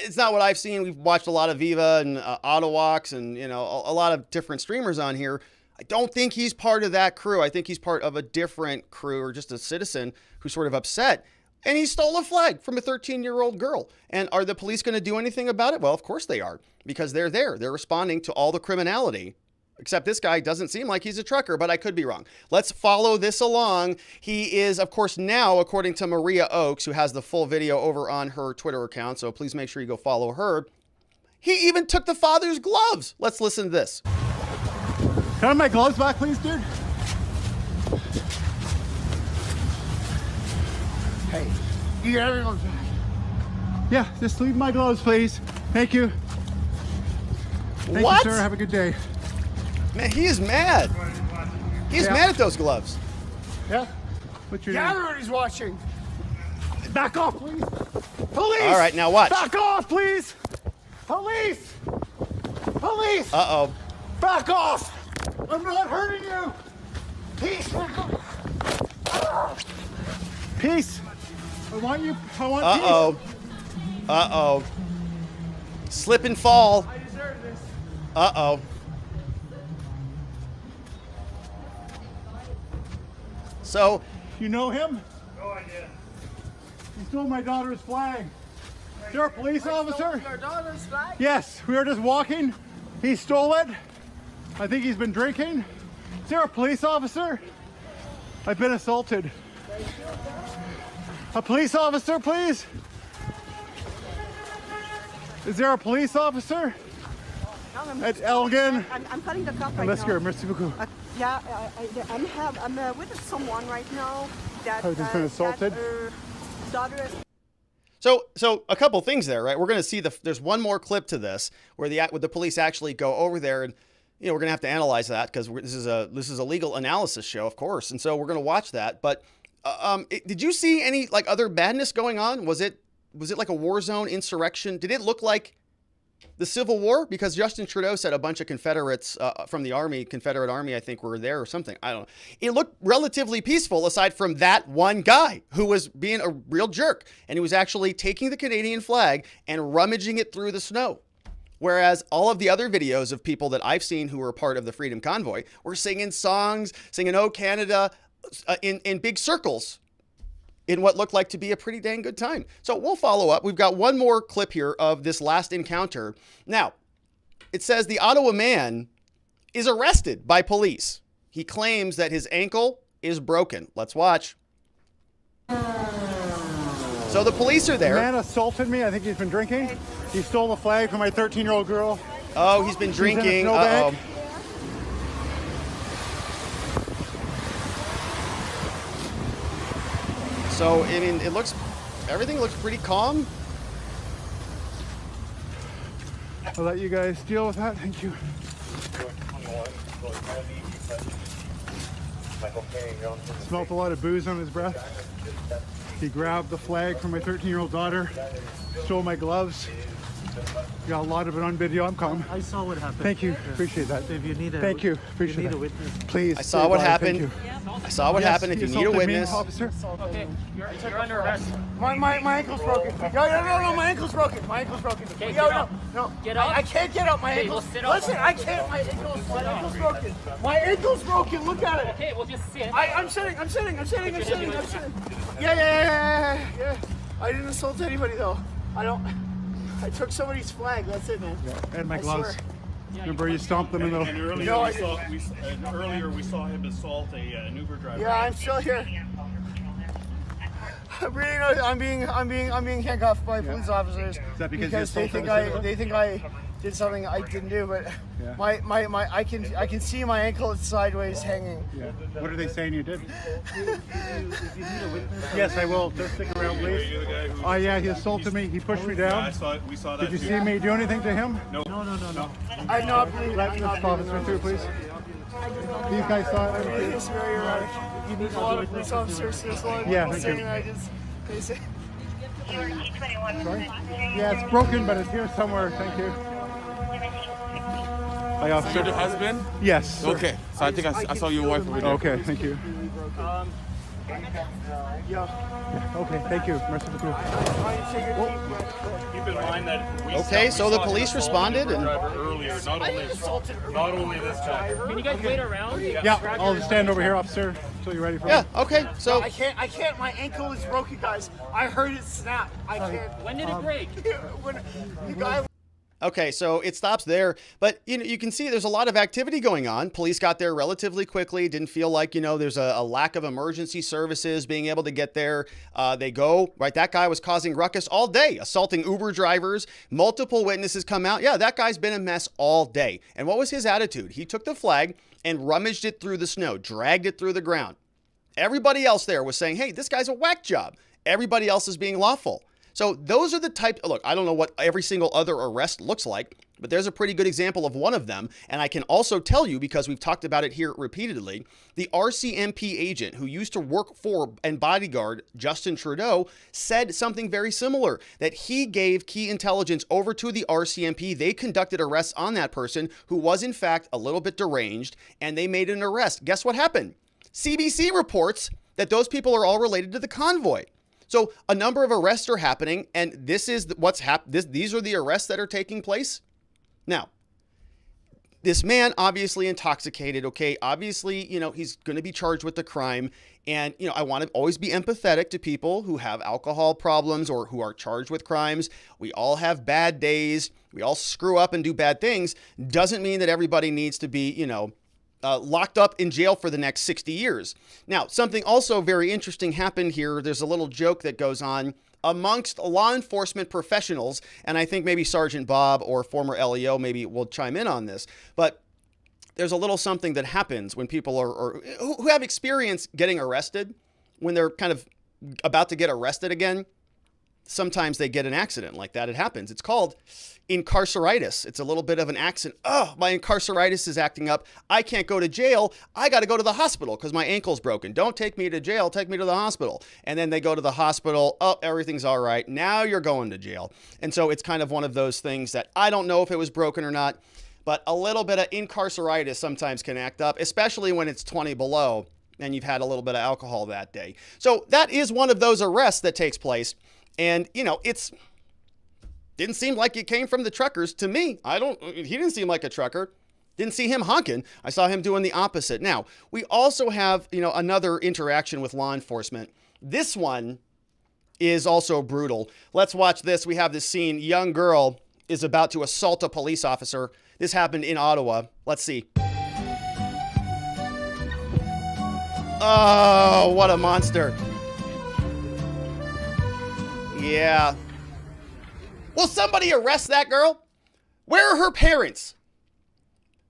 It's not what I've seen. We've watched a lot of Viva and Ottawa and a lot of different streamers on here. I don't think he's part of that crew. I think he's part of a different crew or just a citizen who's sort of upset. And he stole a flag from a 13-year-old girl. And are the police going to do anything about it? Well, of course they are, because they're there. They're responding to all the criminality. Except this guy doesn't seem like he's a trucker, but I could be wrong. Let's follow this along. He is, of course, now, according to Maria Oakes, who has the full video over on her Twitter account, so please make sure you go follow her. He even took the father's gloves. Let's listen to this. Can I have my gloves back, please, dude? Hey, you got everyone's back. Yeah, just leave my gloves, please. Thank you. Thank What? you, sir. Have a good day. Man, he is mad. He's mad at those gloves. Yeah? What's your Yeah, name? everybody's watching. Back off, please. Police! All right, now watch. Back off, please! Police! Police! Uh-oh. Back off! I'm not hurting you! Peace! Back off! Peace. I want Uh-oh. Uh-oh. Slip and fall. I deserve this. Uh-oh. So, peace. You know him? No idea. He stole my daughter's flag. Is there a police officer? Your daughter's flag? Yes, we were just walking. He stole it. I think he's been drinking. Is there a police officer? I've been assaulted. A police officer, please? Is there a police officer? At Elgin? I'm calling the cop right Let's now. go. Merci beaucoup. Yeah, I'm with someone right now that Oh, just been assaulted? daughter is. So a couple things there, right? We're going to see there's one more clip to this where the police actually go over there, and we're going to have to analyze that because this is a legal analysis show, of course, and so we're going to watch that. But did you see any other badness going on? Was it like a war zone insurrection? Did it look like the Civil War? Because Justin Trudeau said a bunch of Confederates from the army, Confederate Army, I think, were there or something. I don't know. It looked relatively peaceful aside from that one guy who was being a real jerk. And he was actually taking the Canadian flag and rummaging it through the snow. Whereas all of the other videos of people that I've seen who were part of the Freedom Convoy were singing songs, singing "Oh Canada" in big circles in what looked like to be a pretty dang good time. So we'll follow up. We've got one more clip here of this last encounter. Now, it says the Ottawa man is arrested by police. He claims that his ankle is broken. Let's watch. So the police are there. The man assaulted me. I think he's been drinking. He stole the flag from my 13-year-old girl. Oh, he's been drinking. Uh-oh. So, I mean, everything looks pretty calm. I'll let you guys deal with that. Thank you. Smelled a lot of booze on his breath. He grabbed the flag from my 13-year-old daughter, stole my gloves. Got a lot of it on video. I'm calm. I saw what happened. Thank you. Appreciate that. If you need a, Thank you. Appreciate you need that. a witness. Please. I saw what happened. I saw what happened. If you need a witness. Officer. Okay, you're under arrest. My ankle's broken. No, my ankle's broken. My ankle's broken. Okay, Yo, get up. no. Get up. I can't get up. My Okay, ankle's. well, sit up. Listen, I can't. My ankle's broken. My ankle's broken. Look at it. Okay, well just sit. I'm sitting. Yeah. I didn't assault anybody though. I took somebody's flag. That's it, man. And my I gloves. swear. Remember, you stomped them in the. And earlier, No, I earlier we saw him assault an Uber driver. Yeah, I'm still here. I'm being handcuffed by police officers that because they think I did something I didn't do, but I can see my ankle is sideways hanging. Yeah. What are they saying you did? Yes, I will. Just stick around, please. Oh yeah, he assaulted me. He pushed me down. We saw that. Did you see me do anything to him? No. I not believe. Let this officer through, please. These guys saw it. It's very erratic. There's a lot of police officers. There's a lot of people saying I just. They say. Sorry? Yeah, it's broken, but it's here somewhere. Thank you. Hi, officer. Should it has been? Yes. Sir. Okay, so I think I saw your wife over there. Okay, thank you. Yeah. Okay, thank you. Merci beaucoup. Keep in mind that we Okay, so the police responded and earlier, not only this guy. Can you guys wait around? Yeah, I'll just stand over here, officer, until you're ready for yeah, me. okay. So I can't. My ankle is broken, guys. I heard it snap. I can't. When did it break? When the guy. okay, so it stops there, but you can see there's a lot of activity going on. Police got there relatively quickly. Didn't feel like there's a lack of emergency services being able to get there. They go right. That guy was causing ruckus all day, assaulting Uber drivers. Multiple witnesses come out. Yeah, that guy's been a mess all day. And what was his attitude? He took the flag and rummaged it through the snow, dragged it through the ground. Everybody else there was saying, "Hey, this guy's a whack job." Everybody else is being lawful. So those are the type, look, I don't know what every single other arrest looks like, but there's a pretty good example of one of them. And I can also tell you, because we've talked about it here repeatedly, the RCMP agent who used to work for and bodyguard Justin Trudeau said something very similar, that he gave key intelligence over to the RCMP. They conducted arrests on that person who was in fact a little bit deranged, and they made an arrest. Guess what happened? CBC reports that those people are all related to the Convoy. So a number of arrests are happening, and this is what's happened. These are the arrests that are taking place. Now, this man obviously intoxicated. Okay, obviously, he's going to be charged with the crime, and I want to always be empathetic to people who have alcohol problems or who are charged with crimes. We all have bad days. We all screw up and do bad things. Doesn't mean that everybody needs to be, locked up in jail for the next 60 years. Now, something also very interesting happened here. There's a little joke that goes on amongst law enforcement professionals, and I think maybe Sergeant Bob or former LEO maybe will chime in on this, but there's a little something that happens when people are who have experience getting arrested, when they're kind of about to get arrested again. Sometimes they get an accident like that. It happens. It's called incarceritis. It's a little bit of an accident. Oh, my incarceritis is acting up. I can't go to jail. I got to go to the hospital because my ankle's broken. Don't take me to jail. Take me to the hospital. And then they go to the hospital. Oh, everything's all right. Now you're going to jail. And so it's kind of one of those things that I don't know if it was broken or not, but a little bit of incarceritis sometimes can act up, especially when it's 20 below and you've had a little bit of alcohol that day. So that is one of those arrests that takes place. And, it's didn't seem like it came from the truckers to me. He didn't seem like a trucker. Didn't see him honking. I saw him doing the opposite. Now, we also have, another interaction with law enforcement. This one is also brutal. Let's watch this. We have this scene. Young girl is about to assault a police officer. This happened in Ottawa. Let's see. Oh, what a monster. Yeah. Will somebody arrest that girl? Where are her parents?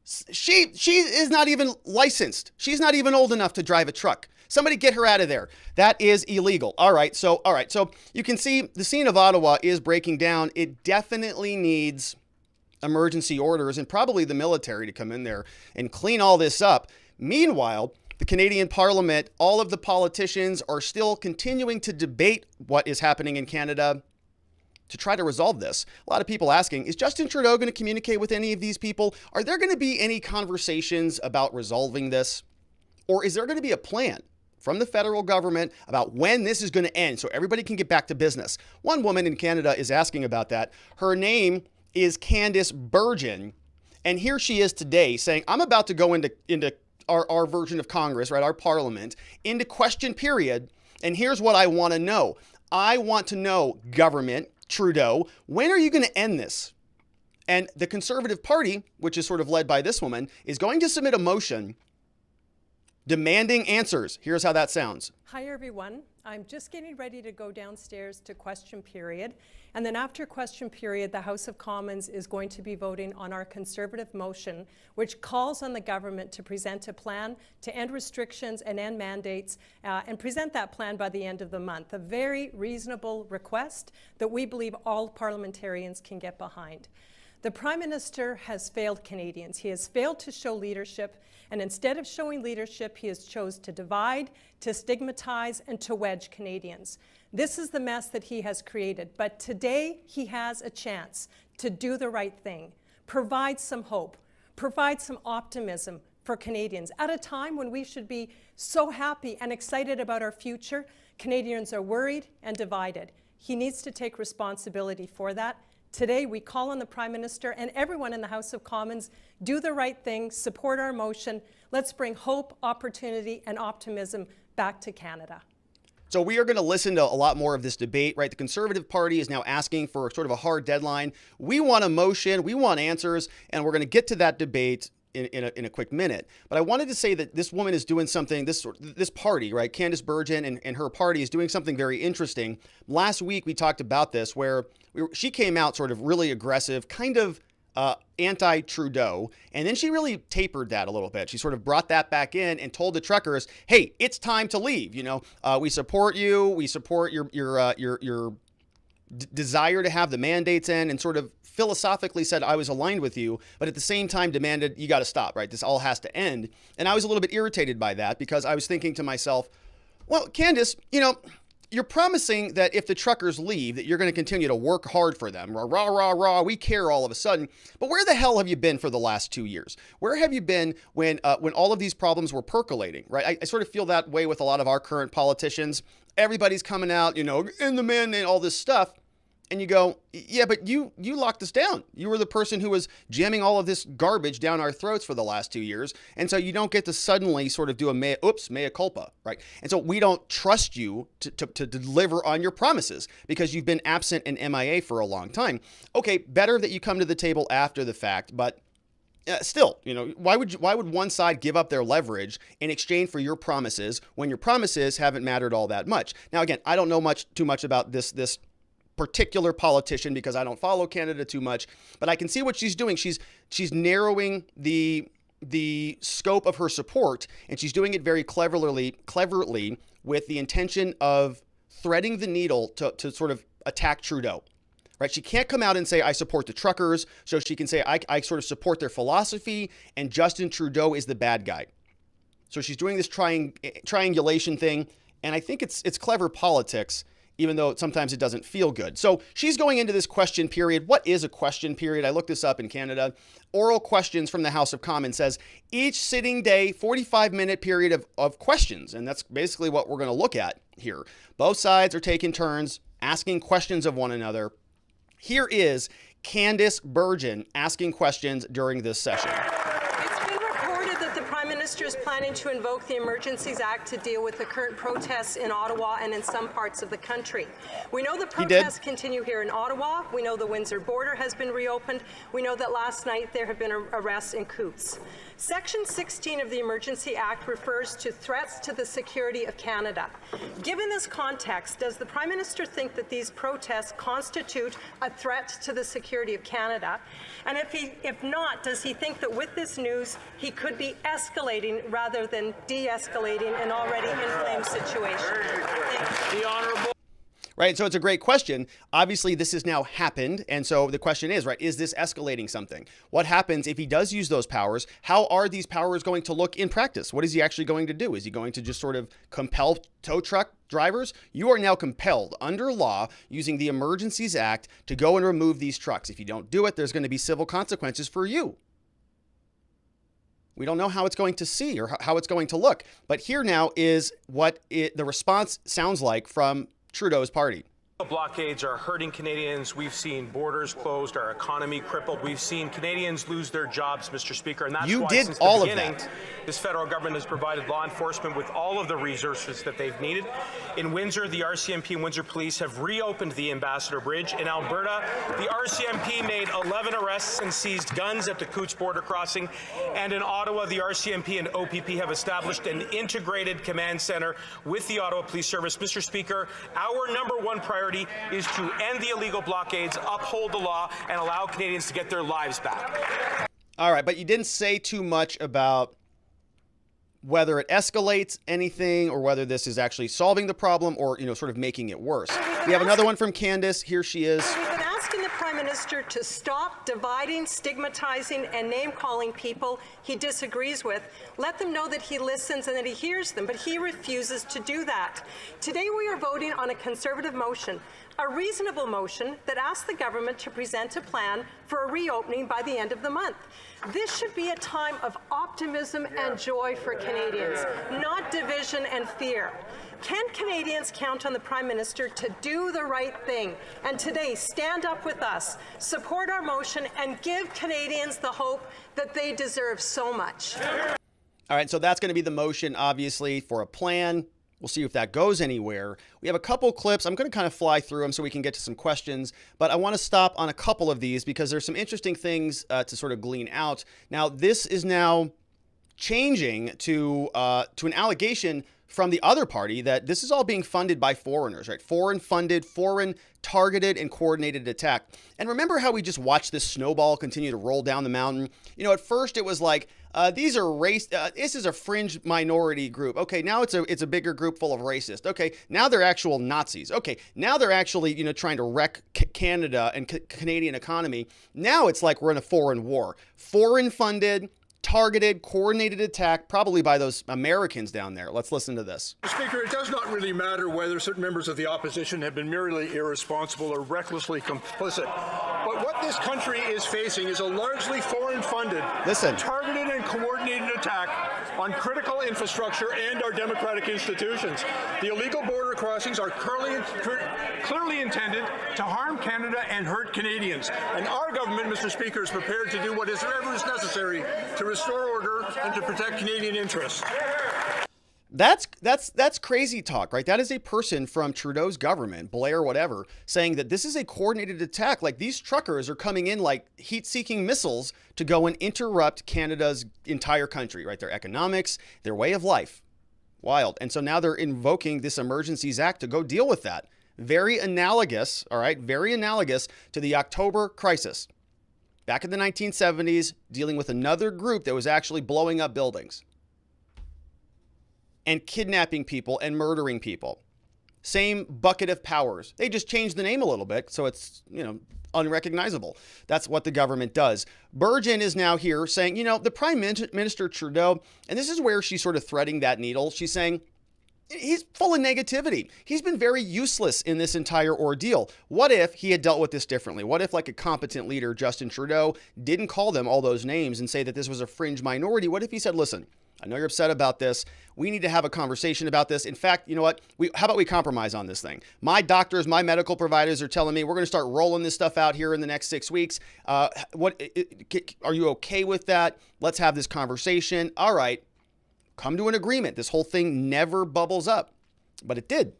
She is not even licensed. She's not even old enough to drive a truck. Somebody get her out of there. That is illegal. All right. So you can see the scene of Ottawa is breaking down. It definitely needs emergency orders and probably the military to come in there and clean all this up. Meanwhile, the Canadian Parliament, all of the politicians are still continuing to debate what is happening in Canada to try to resolve this. A lot of people asking, is Justin Trudeau going to communicate with any of these people? Are there going to be any conversations about resolving this? Or is there going to be a plan from the federal government about when this is going to end so everybody can get back to business? One woman in Canada is asking about that. Her name is Candice Bergen. And here she is today saying, I'm about to go into our version of Congress, right, our parliament, into question period. And here's what I want to know. I want to know, government, Trudeau, when are you going to end this? And the Conservative Party, which is sort of led by this woman, is going to submit a motion demanding answers. Here's how that sounds. Hi, everyone. I'm just getting ready to go downstairs to question period. And then after question period, the House of Commons is going to be voting on our Conservative motion, which calls on the government to present a plan to end restrictions and end mandates and present that plan by the end of the month. A very reasonable request that we believe all parliamentarians can get behind. The Prime Minister has failed Canadians. He has failed to show leadership, and instead of showing leadership, he has chosen to divide, to stigmatize, and to wedge Canadians. This is the mess that he has created, but today he has a chance to do the right thing, provide some hope, provide some optimism for Canadians. At a time when we should be so happy and excited about our future, Canadians are worried and divided. He needs to take responsibility for that. Today, we call on the Prime Minister and everyone in the House of Commons, do the right thing, support our motion. Let's bring hope, opportunity, and optimism back to Canada. So we are going to listen to a lot more of this debate, right? The Conservative Party is now asking for sort of a hard deadline. We want a motion, we want answers, and we're going to get to that debate in a quick minute. But I wanted to say that this woman is doing something, this party, right? Candice Bergen and her party is doing something very interesting. Last week, we talked about this where she came out sort of really aggressive, kind of anti-Trudeau, and then she really tapered that a little bit. She sort of brought that back in and told the truckers, hey, it's time to leave. You know, we support you. We support your desire to have the mandates in, and sort of philosophically said I was aligned with you, but at the same time demanded you got to stop, right? This all has to end. And I was a little bit irritated by that because I was thinking to myself, well, Candice, you know, you're promising that if the truckers leave, that you're going to continue to work hard for them. Rah, rah, rah, rah, we care all of a sudden. But where the hell have you been for the last 2 years? Where have you been when all of these problems were percolating, right? I sort of feel that way with a lot of our current politicians. Everybody's coming out, you know, in the men and all this stuff. And you go, yeah, but you locked us down. You were the person who was jamming all of this garbage down our throats for the last 2 years. And so you don't get to suddenly sort of do a mea culpa, right? And so we don't trust you to deliver on your promises because you've been absent and MIA for a long time. Okay, better that you come to the table after the fact, but still, you know, why would one side give up their leverage in exchange for your promises when your promises haven't mattered all that much? Now, again, I don't know too much about this particular politician because I don't follow Canada too much, but I can see what she's doing. She's narrowing the scope of her support, and she's doing it very cleverly with the intention of threading the needle to sort of attack Trudeau. Right? She can't come out and say, I support the truckers, so she can say, I sort of support their philosophy, and Justin Trudeau is the bad guy. So she's doing this triangulation thing, and I think it's clever politics, even though sometimes it doesn't feel good. So she's going into this question period. What is a question period? I looked this up in Canada. Oral questions from the House of Commons says each sitting day, 45-minute period of questions. And that's basically what we're going to look at here. Both sides are taking turns asking questions of one another. Here is Candice Bergen asking questions during this session. The Minister is planning to invoke the Emergencies Act to deal with the current protests in Ottawa and in some parts of the country. We know the protests continue here in Ottawa. We know the Windsor border has been reopened. We know that last night there have been arrests in Coutts. Section 16 of the Emergency Act refers to threats to the security of Canada. Given this context, does the Prime Minister think that these protests constitute a threat to the security of Canada? And if not, does he think that with this news he could be escalating rather than de-escalating an already inflamed situation? The Honourable. Right, so it's a great question. Obviously, this has now happened, and so the question is, right, is this escalating something? What happens if he does use those powers? How are these powers going to look in practice? What is he actually going to do? Is he going to just sort of compel tow truck drivers? You are now compelled under law using the Emergencies Act to go and remove these trucks. If you don't do it, there's going to be civil consequences for you. We don't know how it's going to see or how it's going to look, but here now is what the response sounds like from Trudeau's party. Blockades are hurting Canadians. We've seen borders closed, our economy crippled. We've seen Canadians lose their jobs, Mr. Speaker, and that's why since the beginning, This federal government has provided law enforcement with all of the resources that they've needed. In Windsor, the RCMP and Windsor Police have reopened the Ambassador Bridge. In Alberta, the RCMP made 11 arrests and seized guns at the Coutts border crossing. And in Ottawa, the RCMP and OPP have established an integrated command center with the Ottawa Police Service. Mr. Speaker, our #1 priority is to end the illegal blockades, uphold the law, and allow Canadians to get their lives back. All right, but you didn't say too much about whether it escalates anything or whether this is actually solving the problem or, sort of making it worse. We have another one from Candice. Here she is. We've been asking the Prime Minister to stop dividing, stigmatizing, and name-calling people he disagrees with. Let them know that he listens and that he hears them, but he refuses to do that. Today we are voting on a Conservative motion, a reasonable motion that asks the government to present a plan for a reopening by the end of the month. This should be a time of optimism and joy for Canadians, not division and fear. Can Canadians count on the Prime Minister to do the right thing and today stand up with us, support our motion, and give Canadians the hope that they deserve so much? All right, so that's going to be the motion, obviously, for a plan. We'll see if that goes anywhere. We have a couple clips. I'm going to kind of fly through them so we can get to some questions, but I want to stop on a couple of these because there's some interesting things to sort of glean out. Now, this is now changing to an allegation from the other party that this is all being funded by foreigners, right? Foreign funded, foreign targeted and coordinated attack. And remember how we just watched this snowball continue to roll down the mountain? At first it was like, these are this is a fringe minority group. Okay, now it's a bigger group full of racists. Okay, now they're actual Nazis. Okay, now they're actually, trying to wreck Canada and Canadian economy. Now it's like we're in a foreign war. Foreign funded, targeted, coordinated attack, probably by those Americans down there. Let's listen to this. Mr. Speaker, it does not really matter whether certain members of the opposition have been merely irresponsible or recklessly complicit. But what this country is facing is a largely foreign-funded, targeted and coordinated attack on critical infrastructure and our democratic institutions. The illegal border crossings are clearly intended to harm Canada and hurt Canadians. And our government, Mr. Speaker, is prepared to do whatever is necessary to restore order and to protect Canadian interests. That's crazy talk, right? That is a person from Trudeau's government, Blair, whatever, saying that this is a coordinated attack. Like these truckers are coming in like heat-seeking missiles to go and interrupt Canada's entire country, right? Their economics, their way of life. Wild. And so now they're invoking this Emergencies Act to go deal with that. Very analogous, all right? Very analogous to the October crisis. Back in the 1970s, dealing with another group that was actually blowing up buildings and kidnapping people and murdering people. Same bucket of powers. They just changed the name a little bit, so it's, unrecognizable. That's what the government does. Bergen is now here saying, the Prime Minister Trudeau, and this is where she's sort of threading that needle. She's saying, he's full of negativity. He's been very useless in this entire ordeal. What if he had dealt with this differently? What if like a competent leader, Justin Trudeau, didn't call them all those names and say that this was a fringe minority? What if he said, listen, I know you're upset about this. We need to have a conversation about this. In fact, you know what? How about we compromise on this thing? My doctors, my medical providers are telling me we're going to start rolling this stuff out here in the next 6 weeks. Are you okay with that? Let's have this conversation. All right. Come to an agreement. This whole thing never bubbles up, but it did.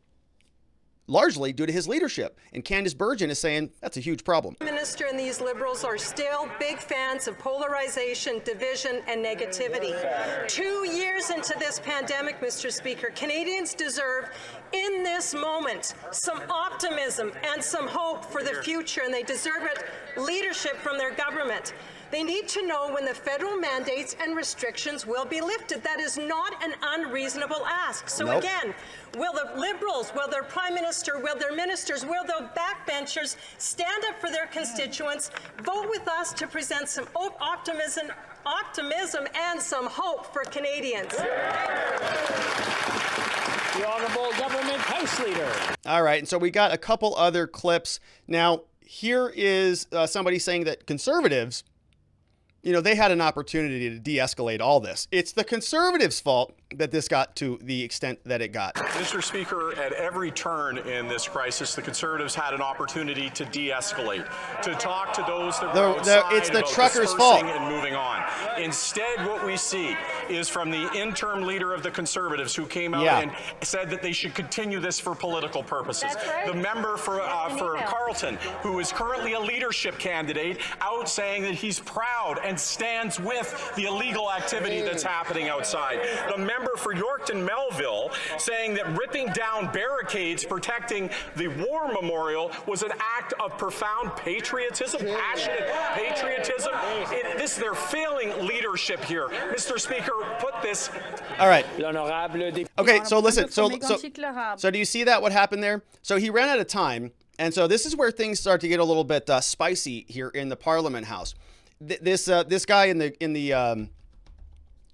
Largely due to his leadership. And Candice Bergen is saying that's a huge problem. The Minister and these Liberals are still big fans of polarization, division, and negativity. 2 years into this pandemic, Mr. Speaker, Canadians deserve, in this moment, some optimism and some hope for the future, and they deserve leadership from their government. They need to know when the federal mandates and restrictions will be lifted. That is not an unreasonable ask. So again, will the Liberals, will their Prime Minister, will their ministers, will the backbenchers stand up for their constituents, vote with us to present some optimism and some hope for Canadians? The Honourable Government House Leader. All right, and so we got a couple other clips. Now, here is somebody saying that Conservatives, they had an opportunity to de-escalate all this. It's the Conservatives' fault that this got to the extent that it got. Mr. Speaker, at every turn in this crisis, the Conservatives had an opportunity to de-escalate, to talk to those that were outside it's the about truckers' fault. and moving on. Instead, what we see is from the interim leader of the Conservatives who came out and said that they should continue this for political purposes. The member for Carleton, who is currently a leadership candidate, out saying that he's proud and stands with the illegal activity that's happening outside. The member for Yorkton Melville saying that ripping down barricades protecting the war memorial was an act of profound patriotism, passionate patriotism. They're failing leadership here. Mr. Speaker, put this. All right. Okay, so listen. So do you see that, what happened there? So he ran out of time. And so this is where things start to get a little bit spicy here in the Parliament House. This guy in the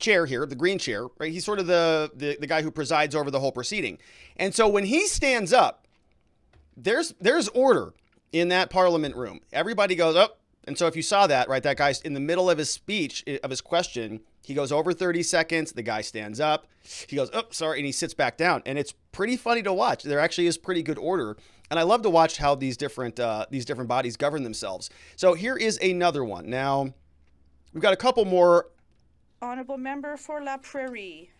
chair here, the green chair, right? He's sort of the guy who presides over the whole proceeding. And so when he stands up, there's order in that Parliament room. Everybody goes up. And so if you saw that, right, that guy's in the middle of his speech, of his question, he goes over 30 seconds. The guy stands up. He goes, oh, sorry, and he sits back down. And it's pretty funny to watch. There actually is pretty good order. And I love to watch how these different bodies govern themselves. So here is another one. Now, we've got a couple more. Honourable Member for La Prairie.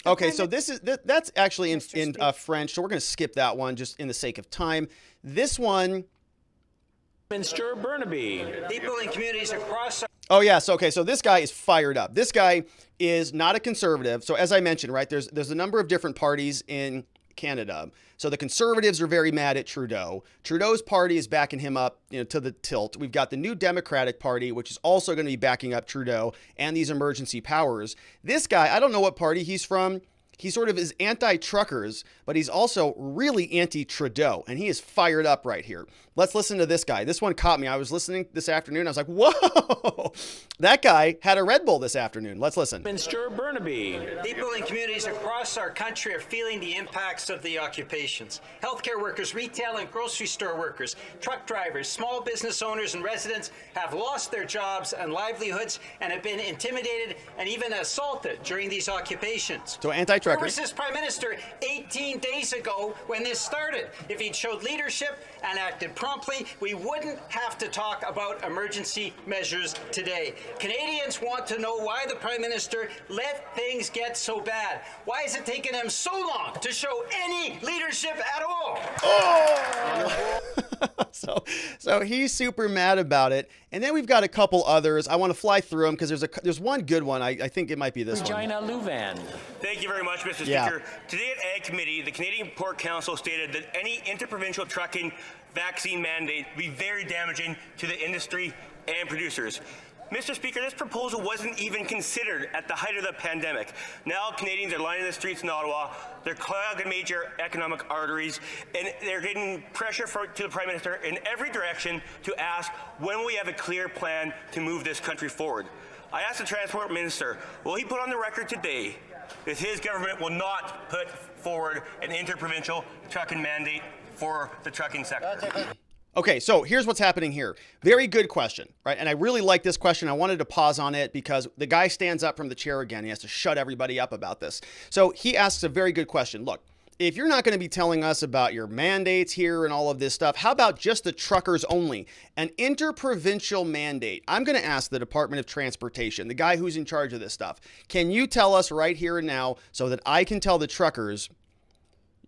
Okay, so that's actually in French, so we're going to skip that one just in the sake of time. This one. Minister Burnaby. People in communities across. Oh yes, okay. So this guy is fired up. This guy is not a conservative. So as I mentioned, right, there's a number of different parties in Canada. So the Conservatives are very mad at Trudeau. Trudeau's party is backing him up, to the tilt. We've got the New Democratic Party, which is also going to be backing up Trudeau and these emergency powers. This guy, I don't know what party he's from. He sort of is anti-truckers, but he's also really anti-Trudeau, and he is fired up right here. Let's listen to this guy. This one caught me. I was listening this afternoon. I was like, whoa, that guy had a Red Bull this afternoon. Let's listen. Minister Burnaby. People in communities across our country are feeling the impacts of the occupations. Healthcare workers, retail and grocery store workers, truck drivers, small business owners and residents have lost their jobs and livelihoods and have been intimidated and even assaulted during these occupations. So anti-truckers. Where was this Prime Minister 18 days ago when this started? If he'd showed leadership and acted promptly, we wouldn't have to talk about emergency measures today. Canadians want to know why the Prime Minister let things get so bad. Why is it taking him so long to show any leadership at all? Oh! So he's super mad about it. And then we've got a couple others. I want to fly through them because there's one good one. I think it might be this Regina one. Louvan. Thank you very much, Mr. Speaker. Today at Ag Committee, the Canadian Pork Council stated that any interprovincial trucking vaccine mandate would be very damaging to the industry and producers. Mr. Speaker, this proposal wasn't even considered at the height of the pandemic. Now Canadians are lining the streets in Ottawa, they're clogging major economic arteries, and they're getting pressure to the Prime Minister in every direction to ask when we have a clear plan to move this country forward. I asked the Transport Minister, will he put on the record today that his government will not put forward an interprovincial trucking mandate for the trucking sector? Okay, so here's what's happening here. Very good question, right? And I really like this question. I wanted to pause on it because the guy stands up from the chair again. He has to shut everybody up about this. So he asks a very good question. Look, if you're not going to be telling us about your mandates here and all of this stuff, how about just the truckers only? An interprovincial mandate. I'm going to ask the Department of Transportation, the guy who's in charge of this stuff, can you tell us right here and now so that I can tell the truckers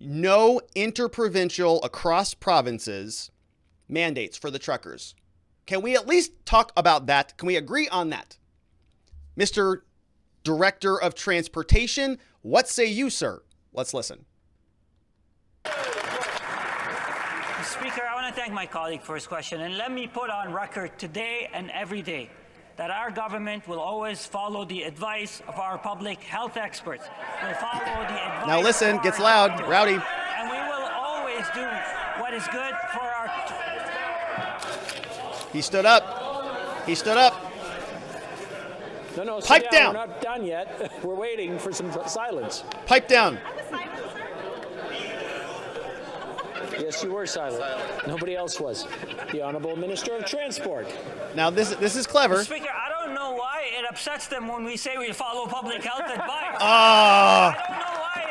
no interprovincial across provinces mandates for the truckers? Can we at least talk about that? Can we agree on that? Mr. Director of Transportation, what say you, sir? Let's listen. Speaker, I want to thank my colleague for his question, and let me put on record today and every day that our government will always follow the advice of our public health experts. We'll follow the advice. Now listen, gets loud, rowdy. And we will always do what is good for our. He stood up. He stood up. No, pipe down. We're not done yet. We're waiting for some silence. Pipe down. Yes, you were silent. Nobody else was. The Honourable Minister of Transport. Now this is clever. Speaker, I don't don't know why it upsets them when we say we follow public health advice. I don't know why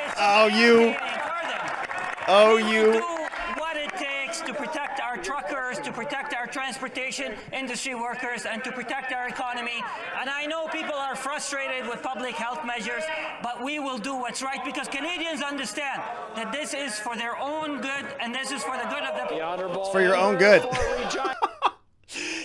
it's you. Do what it takes to protect our truckers, to protect our transportation industry workers, and to protect our economy. And I know people are frustrated with public health measures, but we will do what's right because Canadians understand that this is for their own good and this is for the good of the honourable. It's for your own good.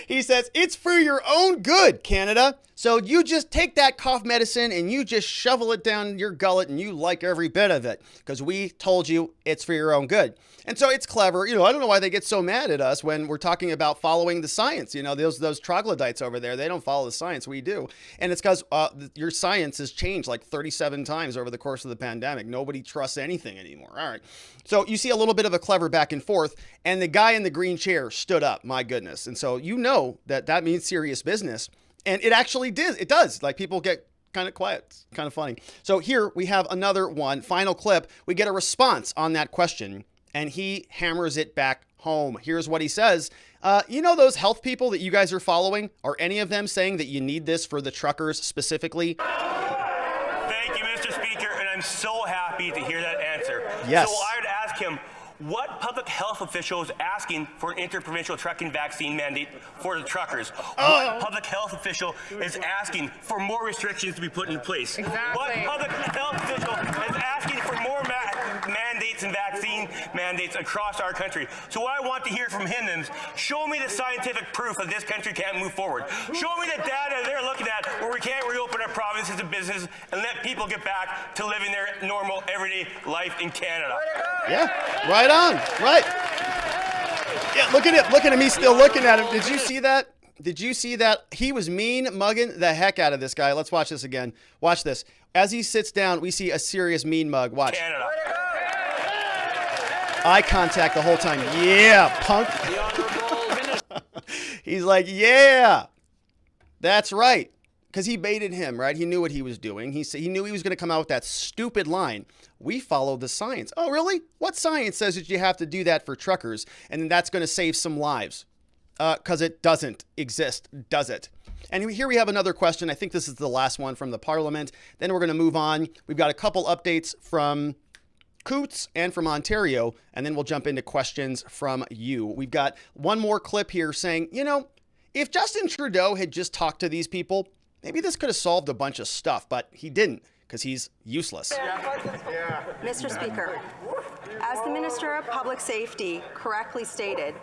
He says, it's for your own good, Canada. So you just take that cough medicine and you just shovel it down your gullet and you like every bit of it because we told you it's for your own good. And so it's clever. I don't know why they get so mad at us when we're talking about following the science. Those troglodytes over there, they don't follow the science. We do. And it's because your science has changed like 37 times over the course of the pandemic. Nobody trusts anything anymore. All right. So you see a little bit of a clever back and forth. And the guy in the green chair stood up. My goodness. And so that means serious business. And it actually did. It does. Like people get kind of quiet. It's kind of funny. So here we have another one. Final clip. We get a response on that question. And he hammers it back home. Here's what he says. Those health people that you guys are following? Are any of them saying that you need this for the truckers specifically? Thank you, Mr. Speaker, and I'm so happy to hear that answer. Yes. So I would ask him, what public health official is asking for an interprovincial trucking vaccine mandate for the truckers? What public health official is asking for more restrictions to be put in place? Exactly. What public health official is asking for more mandates and vaccine mandates across our country? So what I want to hear from him is, show me the scientific proof that this country can't move forward. Show me the data they're looking at where we can't reopen our provinces and businesses and let people get back to living their normal, everyday life in Canada. Yeah, right on. Right. Yeah, look at him. He's still looking at him. Did you see that? He was mean mugging the heck out of this guy. Let's watch this again. Watch this. As he sits down, we see a serious mean mug. Watch. Canada. Eye contact the whole time. Yeah, punk. He's like, yeah, that's right. Because he baited him, right? He knew what he was doing. He knew he was going to come out with that stupid line. We follow the science. Oh, really? What science says that you have to do that for truckers? And that's going to save some lives. Because it doesn't exist, does it? And here we have another question. I think this is the last one from the Parliament. Then we're going to move on. We've got a couple updates from Coutts and from Ontario. And then we'll jump into questions from you. We've got one more clip here saying, if Justin Trudeau had just talked to these people, maybe this could have solved a bunch of stuff, but he didn't because he's useless. Mr. Speaker, as the Minister of Public Safety correctly stated,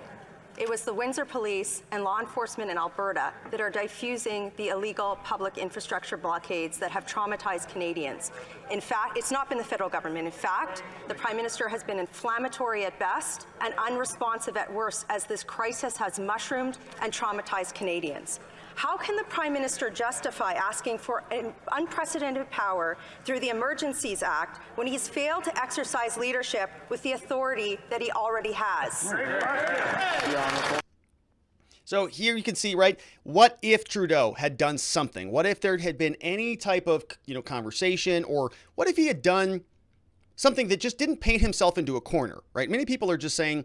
it was the Windsor Police and law enforcement in Alberta that are diffusing the illegal public infrastructure blockades that have traumatized Canadians. In fact, it's not been the federal government. In fact, the Prime Minister has been inflammatory at best and unresponsive at worst as this crisis has mushroomed and traumatized Canadians. How can the Prime Minister justify asking for an unprecedented power through the Emergencies Act when he's failed to exercise leadership with the authority that he already has? So here you can see, right, what if Trudeau had done something? What if there had been any type of, conversation, or what if he had done something that just didn't paint himself into a corner, right? Many people are just saying,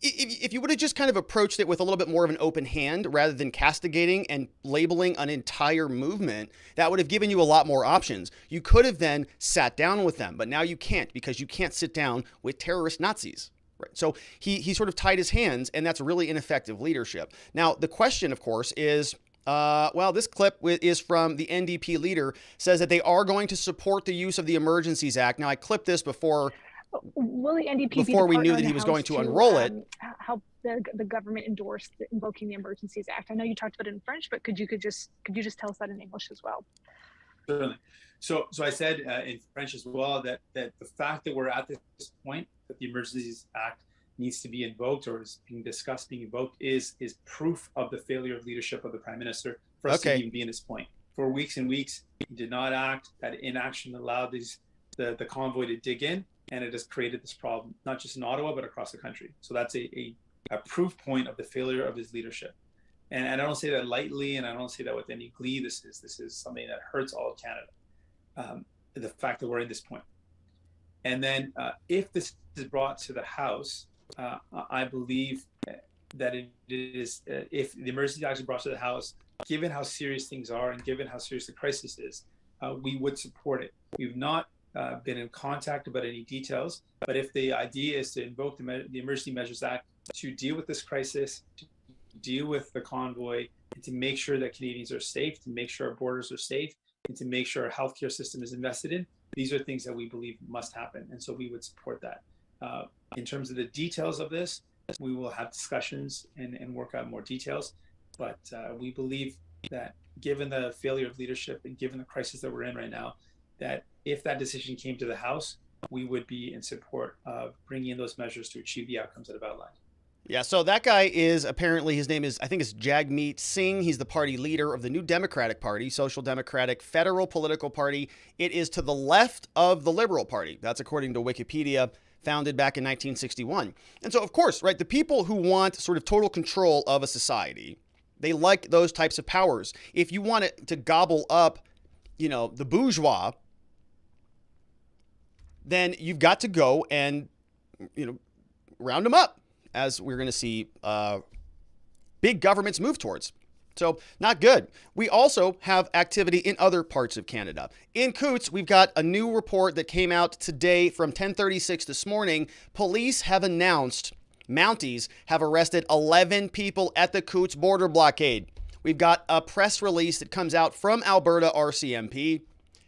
if you would have just kind of approached it with a little bit more of an open hand rather than castigating and labeling an entire movement, that would have given you a lot more options. You could have then sat down with them, but now you can't because you can't sit down with terrorist Nazis. Right. So he sort of tied his hands, and that's really ineffective leadership. Now, the question, of course, is, this clip is from the NDP leader, says that they are going to support the use of the Emergencies Act. Now, I clipped this before. Will the NDP before we knew that he was going to unroll it? Help the government endorse invoking the Emergencies Act. I know you talked about it in French, but could you just tell us that in English as well? Certainly. So I said in French as well that the fact that we're at this point that the Emergencies Act needs to be invoked or is being discussed, being invoked, is proof of the failure of leadership of the Prime Minister for us to even be in this point. For weeks and weeks, he did not act. That inaction allowed the convoy to dig in. And it has created this problem, not just in Ottawa, but across the country. So that's a proof point of the failure of his leadership. And I don't say that lightly, and I don't say that with any glee. This is something that hurts all of Canada, the fact that we're in this point. And then if this is brought to the House, I believe that it is, if the emergency action brought to the House, given how serious things are and given how serious the crisis is, we would support it. We've not been in contact about any details, but if the idea is to invoke the Emergency Measures Act to deal with this crisis, to deal with the convoy, and to make sure that Canadians are safe, to make sure our borders are safe, and to make sure our healthcare system is invested in, these are things that we believe must happen. And so we would support that. In terms of the details of this, we will have discussions and work out more details. But we believe that given the failure of leadership and given the crisis that we're in right now, that if that decision came to the House, we would be in support of bringing in those measures to achieve the outcomes that I've outlined. Yeah, so that guy is apparently, his name is, I think it's Jagmeet Singh. He's the party leader of the New Democratic Party, Social Democratic Federal Political Party. It is to the left of the Liberal Party. That's according to Wikipedia, founded back in 1961. And so, of course, right, the people who want sort of total control of a society, they like those types of powers. If you want it to gobble up, the bourgeois, then you've got to go and, round them up, as we're going to see big governments move towards. So not good. We also have activity in other parts of Canada. In Coutts, we've got a new report that came out today from 10:36 this morning. Police have announced Mounties have arrested 11 people at the Coutts border blockade. We've got a press release that comes out from Alberta RCMP.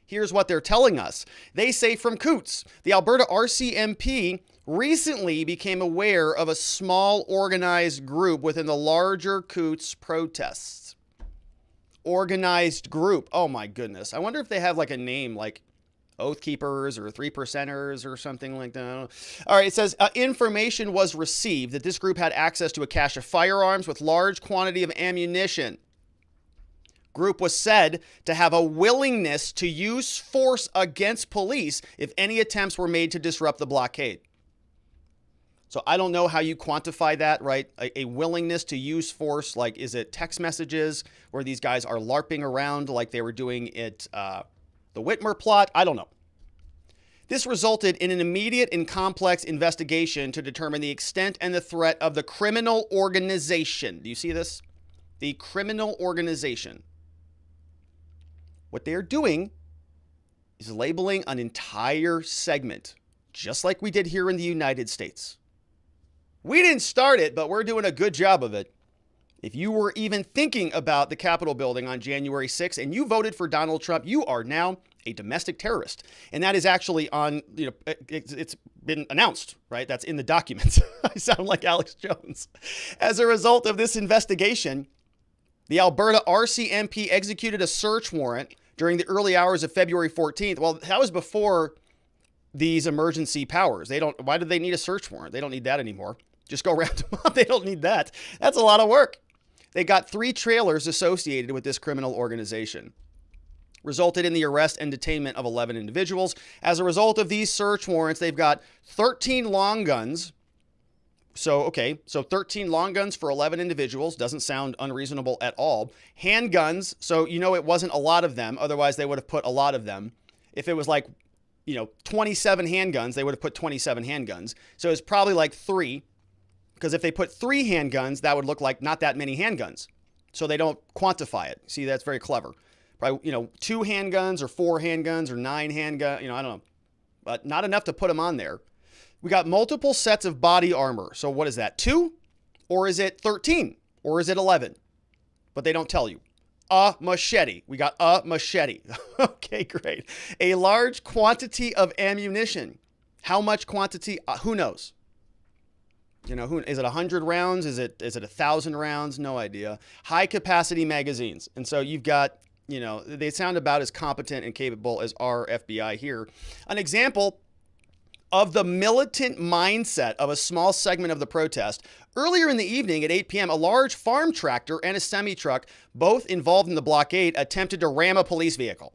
Here's what they're telling us. They say from Coutts, the Alberta RCMP recently became aware of a small organized group within the larger Coutts protests. Organized group. Oh my goodness. I wonder if they have like a name like Oath Keepers or 3%ers or something like that. All right, it says information was received that this group had access to a cache of firearms with large quantity of ammunition. Group was said to have a willingness to use force against police if any attempts were made to disrupt the blockade. So I don't know how you quantify that, right? A willingness to use force, like is it text messages where these guys are LARPing around like they were doing at the Whitmer plot? I don't know. This resulted in an immediate and complex investigation to determine the extent and the threat of the criminal organization. Do you see this? The criminal organization. What they're doing is labeling an entire segment, just like we did here in the United States. We didn't start it, but we're doing a good job of it. If you were even thinking about the Capitol building on January 6th and you voted for Donald Trump, you are now a domestic terrorist. And that is actually on, it's been announced, right? That's in the documents. I sound like Alex Jones. As a result of this investigation, the Alberta RCMP executed a search warrant during the early hours of February 14th. Well, that was before these emergency powers. Why do they need a search warrant? They don't need that anymore. Just go round them up. They don't need that. That's a lot of work. They got 3 trailers associated with this criminal organization. Resulted in the arrest and detainment of 11 individuals. As a result of these search warrants, they've got 13 long guns. So 13 long guns for 11 individuals doesn't sound unreasonable at all. Handguns, so it wasn't a lot of them. Otherwise, they would have put a lot of them. If it was like, 27 handguns, they would have put 27 handguns. So it's probably like 3. Because if they put 3 handguns, that would look like not that many handguns. So they don't quantify it. See, that's very clever. Probably, 2 handguns or 4 handguns or 9 handguns, I don't know. But not enough to put them on there. We got multiple sets of body armor. So what is that, 2? Or is it 13? Or is it 11? But they don't tell you. A machete. We got a machete. Okay, great. A large quantity of ammunition. How much quantity? Who knows? Is it 100 rounds? Is it 1,000 rounds? No idea. High capacity magazines. And so you've got, they sound about as competent and capable as our FBI here. An example of the militant mindset of a small segment of the protest. Earlier in the evening at 8 p.m., a large farm tractor and a semi-truck, both involved in the blockade, attempted to ram a police vehicle.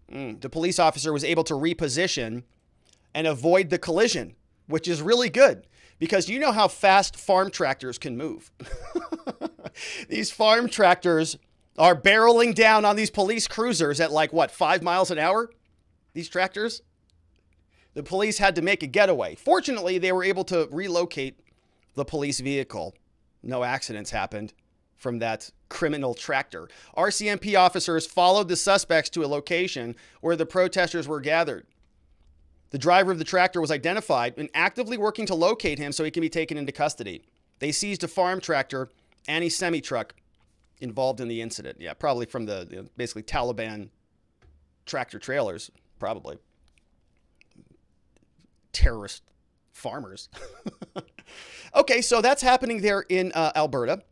The police officer was able to reposition and avoid the collision, which is really good. Because you know how fast farm tractors can move. These farm tractors are barreling down on these police cruisers at 5 miles an hour? These tractors? The police had to make a getaway. Fortunately, they were able to relocate the police vehicle. no accidents happened from that criminal tractor. RCMP officers followed the suspects to a location where the protesters were gathered. The driver of the tractor was identified and actively working to locate him so he can be taken into custody. They seized a farm tractor and a semi-truck involved in the incident. Yeah, probably from the basically Taliban tractor trailers, probably. Terrorist farmers. Okay, so that's happening there in Alberta,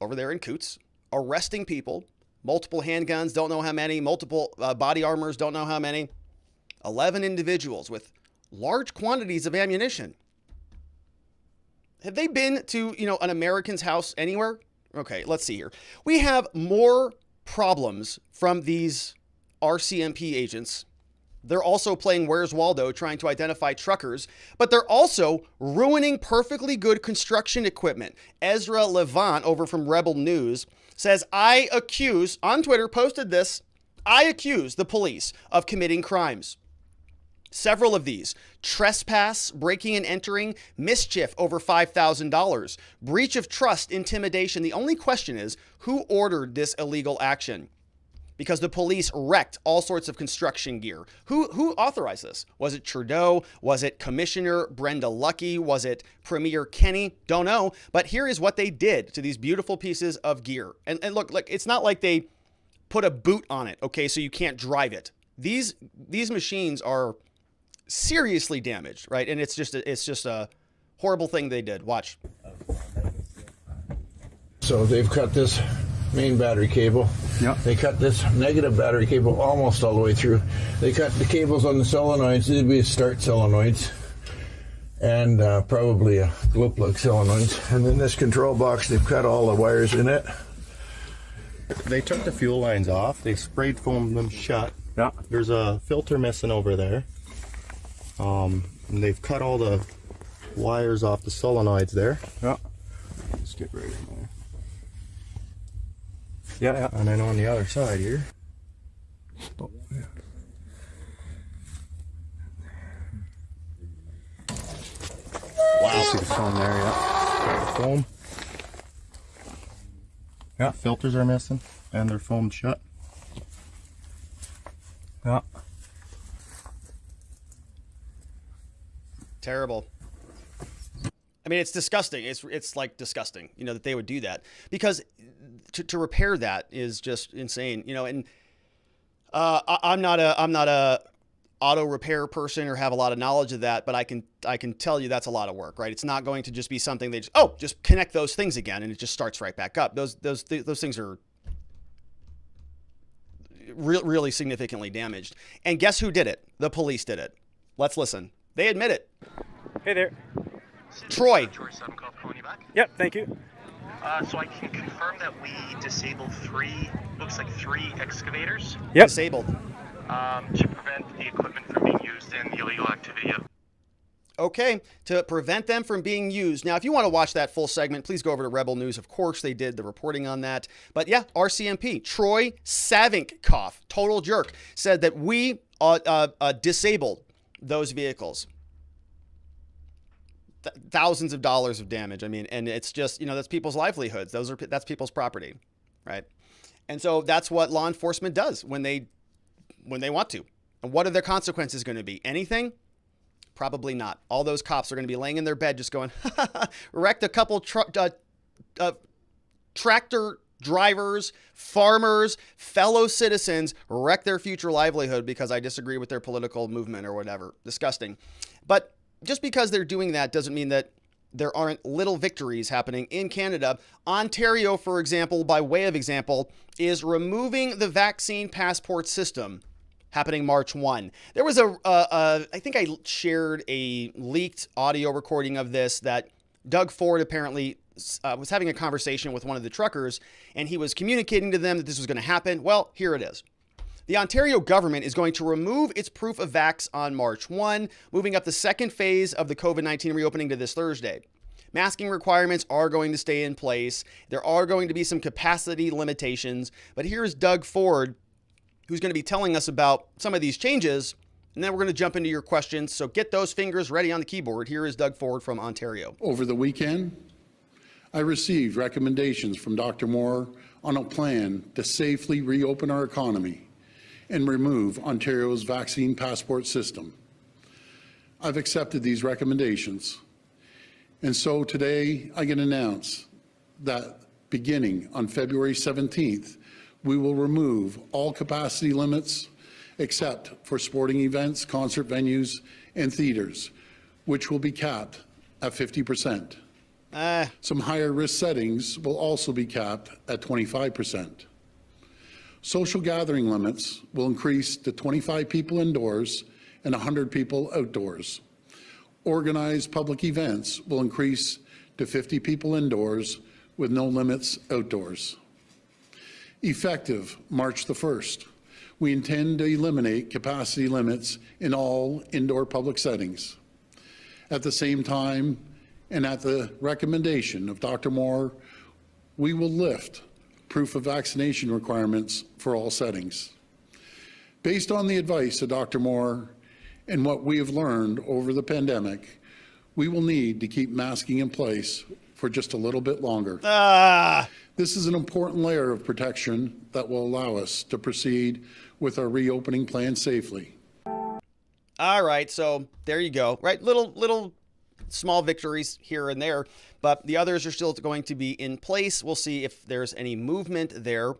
over there in Coutts, arresting people, multiple handguns, don't know how many, multiple body armors, don't know how many. 11 individuals with large quantities of ammunition. Have they been to, an American's house anywhere? Okay, let's see here. We have more problems from these RCMP agents. They're also playing Where's Waldo, trying to identify truckers, but they're also ruining perfectly good construction equipment. Ezra Levant over from Rebel News says, on Twitter, posted this, I accuse the police of committing crimes. Several of these: trespass, breaking and entering, mischief over $5,000, breach of trust, intimidation. The only question is, who ordered this illegal action? Because the police wrecked all sorts of construction gear. Who authorized this? Was it Trudeau? Was it Commissioner Brenda Lucki? Was it Premier Kenny? Don't know. But here is what they did to these beautiful pieces of gear. And look, it's not like they put a boot on it, okay, so you can't drive it. These machines are seriously damaged, right? And it's just a horrible thing they did. Watch. So they've cut this main battery cable. Yep. They cut this negative battery cable almost all the way through. They cut the cables on the solenoids. These would be start solenoids and probably a glow plug solenoids. And then this control box, they've cut all the wires in it. They took the fuel lines off. They sprayed foamed them shut. Yeah. There's a filter missing over there. And they've cut all the wires off the solenoids there. Yeah. Let's get right in there. Yeah, yeah. And then on the other side here. Oh, yeah. Wow. See the foam there, yeah. The foam. Yeah, filters are missing and they're foamed shut. Yeah. Terrible. I mean, it's disgusting. It's like disgusting, that they would do that, because to repair that is just insane, and I'm not a auto repair person or have a lot of knowledge of that, but I can tell you that's a lot of work, right? It's not going to just be something they just connect those things again and it just starts right back up. Those things are really significantly damaged. And guess who did it? The police did it. Let's listen. They admit it. Hey there. Troy. Yep, thank you. So I can confirm that we disabled three excavators. Yep. Disabled. To prevent the equipment from being used in the illegal activity. Okay, to prevent them from being used. Now, if you want to watch that full segment, please go over to Rebel News. Of course, they did the reporting on that. But yeah, RCMP, Troy Savinkov, total jerk, said that we disabled those vehicles. Thousands of dollars of damage. I mean, and it's just, that's people's livelihoods. That's people's property, right? And so that's what law enforcement does when they want to. And what are their consequences going to be? Anything? Probably not. All those cops are going to be laying in their bed just going, wrecked a couple tractor drivers, farmers, fellow citizens, wreck their future livelihood because I disagree with their political movement or whatever. Disgusting. But just because they're doing that doesn't mean that there aren't little victories happening in Canada. Ontario, for example, by way of example, is removing the vaccine passport system happening March 1. There was I think I shared a leaked audio recording of this that Doug Ford apparently was having a conversation with one of the truckers, and he was communicating to them that this was going to happen. Well, here it is. The Ontario government is going to remove its proof of vax on March 1, moving up the second phase of the COVID-19 reopening to this Thursday. Masking requirements are going to stay in place. There are going to be some capacity limitations. But here's Doug Ford, who's going to be telling us about some of these changes. And then we're going to jump into your questions. So get those fingers ready on the keyboard. Here is Doug Ford from Ontario. Over the weekend, I received recommendations from Dr. Moore on a plan to safely reopen our economy and remove Ontario's vaccine passport system. I've accepted these recommendations. And so today I can announce that beginning on February 17th, we will remove all capacity limits except for sporting events, concert venues, and theaters, which will be capped at 50%. Some higher risk settings will also be capped at 25%. Social gathering limits will increase to 25 people indoors and 100 people outdoors. Organized public events will increase to 50 people indoors with no limits outdoors. Effective March the 1st, we intend to eliminate capacity limits in all indoor public settings. At the same time, and at the recommendation of Dr. Moore, we will lift proof of vaccination requirements for all settings. Based on the advice of Dr. Moore and what we have learned over the pandemic, we will need to keep masking in place for just a little bit longer. This is an important layer of protection that will allow us to proceed with our reopening plan safely. All right, so there you go. Right, little small victories here and there, but the others are still going to be in place. We'll see if there's any movement there.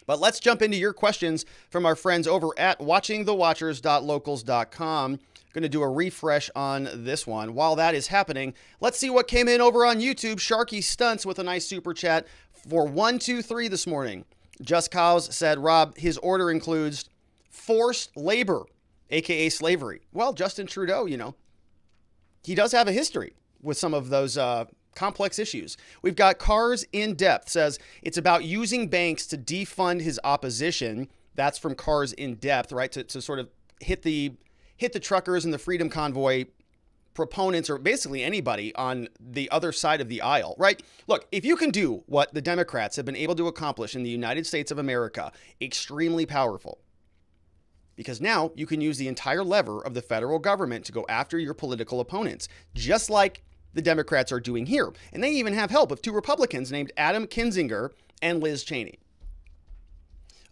But let's jump into your questions from our friends over at watchingthewatchers.locals.com. Going to do a refresh on this one. While that is happening, let's see what came in over on YouTube. Sharky Stunts with a nice super chat for 123 this morning. Just Cows said, Rob, his order includes forced labor, aka slavery. Well, Justin Trudeau, you know, he does have a history with some of those complex issues. We've got Cars in Depth says it's about using banks to defund his opposition. That's from Cars in Depth, right? To sort of hit the truckers and the Freedom Convoy proponents, or basically anybody on the other side of the aisle, right? Look, if you can do what the Democrats have been able to accomplish in the United States of America, extremely powerful. Because now you can use the entire lever of the federal government to go after your political opponents, just like the Democrats are doing here. And they even have help of two Republicans named Adam Kinzinger and Liz Cheney.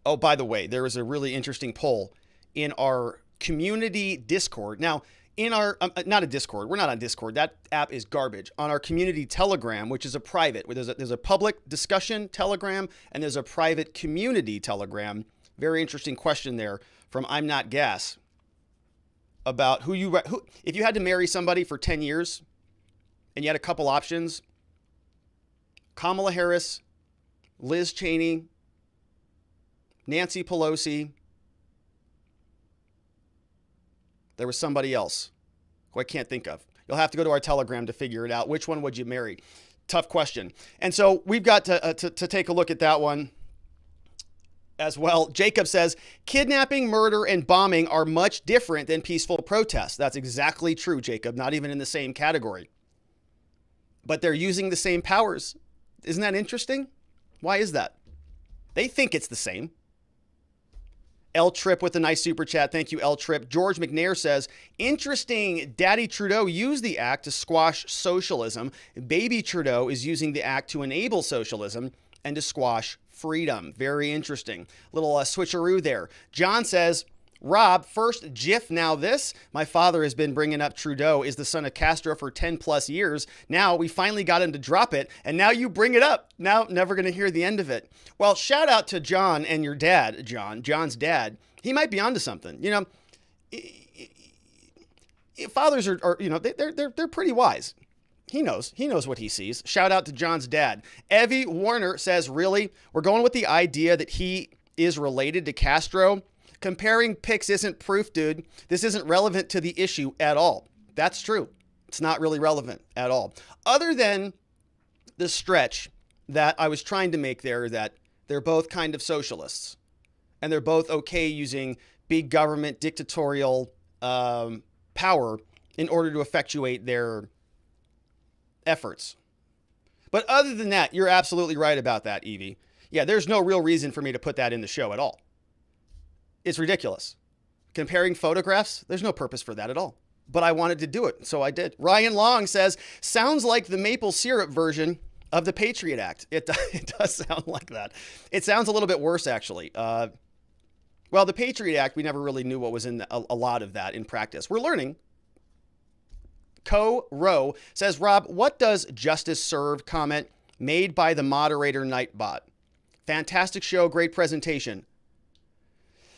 Oh, by the way, there is a really interesting poll in our community Discord. Now, in our, not a Discord, we're not on Discord. That app is garbage. On our community Telegram, which is a private, where there's a public discussion Telegram and there's a private community Telegram. Very interesting question there from I'm Not Gas about who if you had to marry somebody for 10 years and you had a couple options, Kamala Harris, Liz Cheney, Nancy Pelosi, there was somebody else who I can't think of. You'll have to go to our Telegram to figure it out. Which one would you marry? Tough question. And so we've got to take a look at that one as well. Jacob says, kidnapping, murder, and bombing are much different than peaceful protests. That's exactly true, Jacob. Not even in the same category. But they're using the same powers. Isn't that interesting? Why is that? They think it's the same. L Trip with a nice super chat. Thank you, L Trip. George McNair says, interesting. Daddy Trudeau used the act to squash socialism. Baby Trudeau is using the act to enable socialism and to squash freedom. Very interesting. Little switcheroo there. John says, Rob, first GIF, now this. My father has been bringing up Trudeau is the son of Castro for 10 plus years. Now we finally got him to drop it, and now you bring it up. Now never going to hear the end of it. Well, shout out to John and your dad, John's dad. He might be onto something. You know, fathers are you know, they're pretty wise. He knows what he sees. Shout out to John's dad. Evie Warner says, really? We're going with the idea that he is related to Castro? Comparing pics isn't proof, dude. This isn't relevant to the issue at all. That's true. It's not really relevant at all. Other than the stretch that I was trying to make there, that they're both kind of socialists and they're both okay using big government dictatorial power in order to effectuate their efforts. But other than that, you're absolutely right about that, Evie. Yeah, there's no real reason for me to put that in the show at all. It's ridiculous. Comparing photographs, there's no purpose for that at all. But I wanted to do it, so I did. Ryan Long says, sounds like the maple syrup version of the Patriot Act. It does sound like that. It sounds a little bit worse, actually. Well, the Patriot Act, we never really knew what was in a lot of that in practice. We're learning. Co-Row says, Rob, what does justice served comment made by the moderator Nightbot? Fantastic show, great presentation.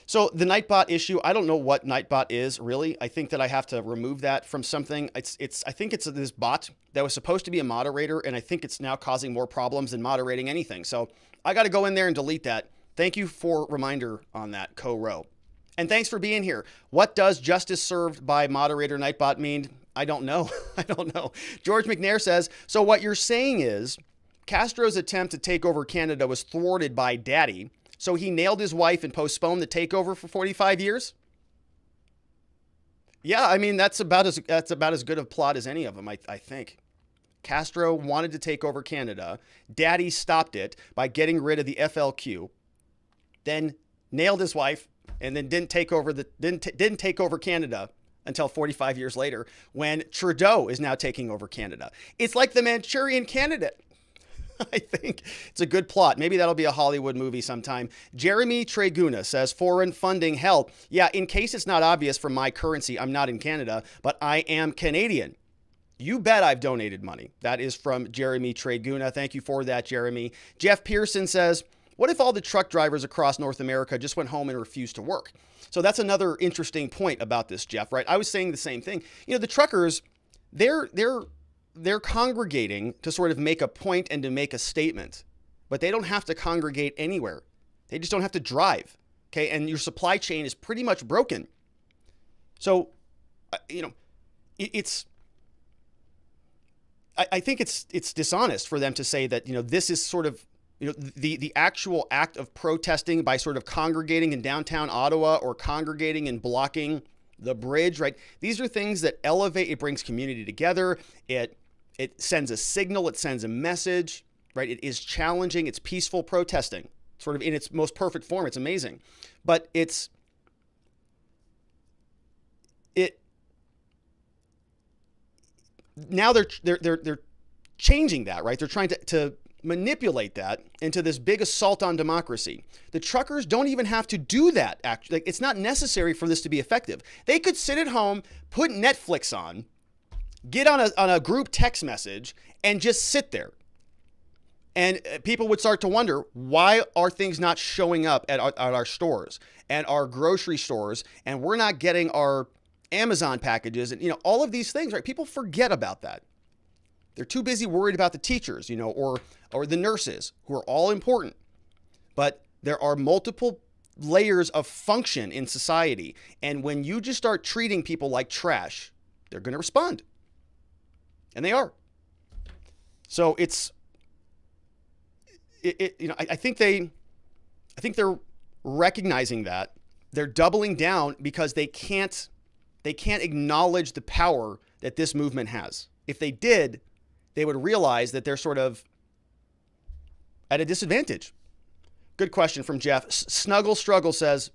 So the Nightbot issue, I don't know what Nightbot is really. I think that I have to remove that from something. I think it's this bot that was supposed to be a moderator, and I think it's now causing more problems than moderating anything. So I got to go in there and delete that. Thank you for reminder on that, Co-Row. And thanks for being here. What does justice served by moderator Nightbot mean? I don't know. I don't know. George McNair says, so what you're saying is Castro's attempt to take over Canada was thwarted by Daddy, so he nailed his wife and postponed the takeover for 45 years? Yeah, I mean, that's about as good a plot as any of them, I think. Castro wanted to take over Canada. Daddy stopped it by getting rid of the FLQ. Then nailed his wife, and then didn't take over Canada until 45 years later, when Trudeau is now taking over Canada. It's like the Manchurian Candidate. I think it's a good plot. Maybe that'll be a Hollywood movie sometime. Jeremy Treguna says, foreign funding hell. Yeah, in case it's not obvious from my currency, I'm not in Canada, but I am Canadian. You bet I've donated money. That is from Jeremy Treguna. Thank you for that, Jeremy. Jeff Pearson says, what if all the truck drivers across North America just went home and refused to work? So that's another interesting point about this, Jeff, right? I was saying the same thing. You know, the truckers, they're congregating to sort of make a point and to make a statement, but they don't have to congregate anywhere. They just don't have to drive. Okay. And your supply chain is pretty much broken. So, you know, I think it's dishonest for them to say that, you know, this is sort of, you know, the actual act of protesting by sort of congregating in downtown Ottawa or congregating and blocking the bridge, right? These are things that elevate, it brings community together. It sends a signal, it sends a message, right? It is challenging, it's peaceful protesting, sort of in its most perfect form. It's amazing. But now they're changing that, right? They're trying to manipulate that into this big assault on democracy. The truckers don't even have to do that. Actually, it's not necessary for this to be effective. They could sit at home, put Netflix on, get on a group text message, and just sit there. And people would start to wonder, why are things not showing up at our stores and our grocery stores, and we're not getting our Amazon packages, and, you know, all of these things, right? People forget about that. They're too busy worried about the teachers, you know, or the nurses, who are all important. But there are multiple layers of function in society. And when you just start treating people like trash, they're going to respond. And they are. So you know, I think they're recognizing that. They're doubling down because they can't acknowledge the power that this movement has. If they did, they would realize that they're sort of at a disadvantage. Good question from Jeff. Snuggle Struggle says,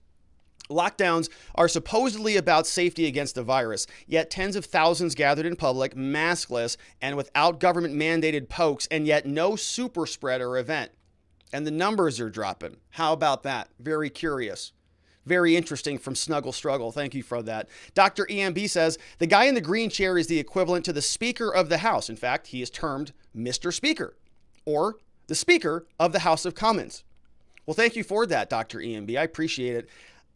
lockdowns are supposedly about safety against the virus, yet tens of thousands gathered in public, maskless, and without government mandated pokes, and yet no super spreader event. And the numbers are dropping. How about that? Very curious. Very interesting from Snuggle Struggle. Thank you for that. Dr. EMB says, the guy in the green chair is the equivalent to the Speaker of the House. In fact, he is termed Mr. Speaker, or the Speaker of the House of Commons. Well, thank you for that, Dr. EMB. I appreciate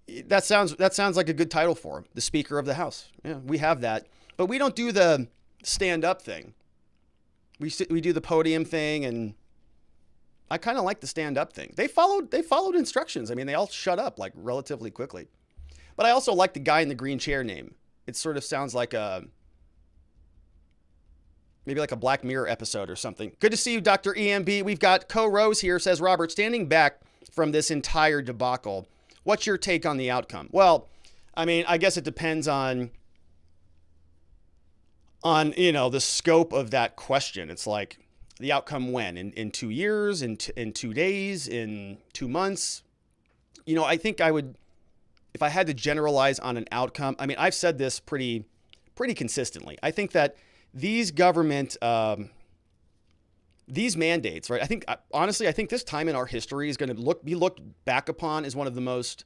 it. That sounds like a good title for him, the Speaker of the House. Yeah, we have that. But we don't do the stand-up thing. We do the podium thing, and I kind of like the stand-up thing. They followed instructions. I mean, they all shut up like relatively quickly. But I also like the guy in the green chair name. It sort of sounds like maybe like a Black Mirror episode or something. Good to see you, Dr. EMB. We've got Co-Rose here, says Robert, standing back from this entire debacle. What's your take on the outcome? Well, I mean, I guess it depends on you know, the scope of that question. It's like, the outcome when? In 2 years, in 2 days, in 2 months? You know, I think I would, if I had to generalize on an outcome, I mean, I've said this pretty consistently. I think that these government these mandates, right? I think, honestly, I think this time in our history is going to be looked back upon as one of the most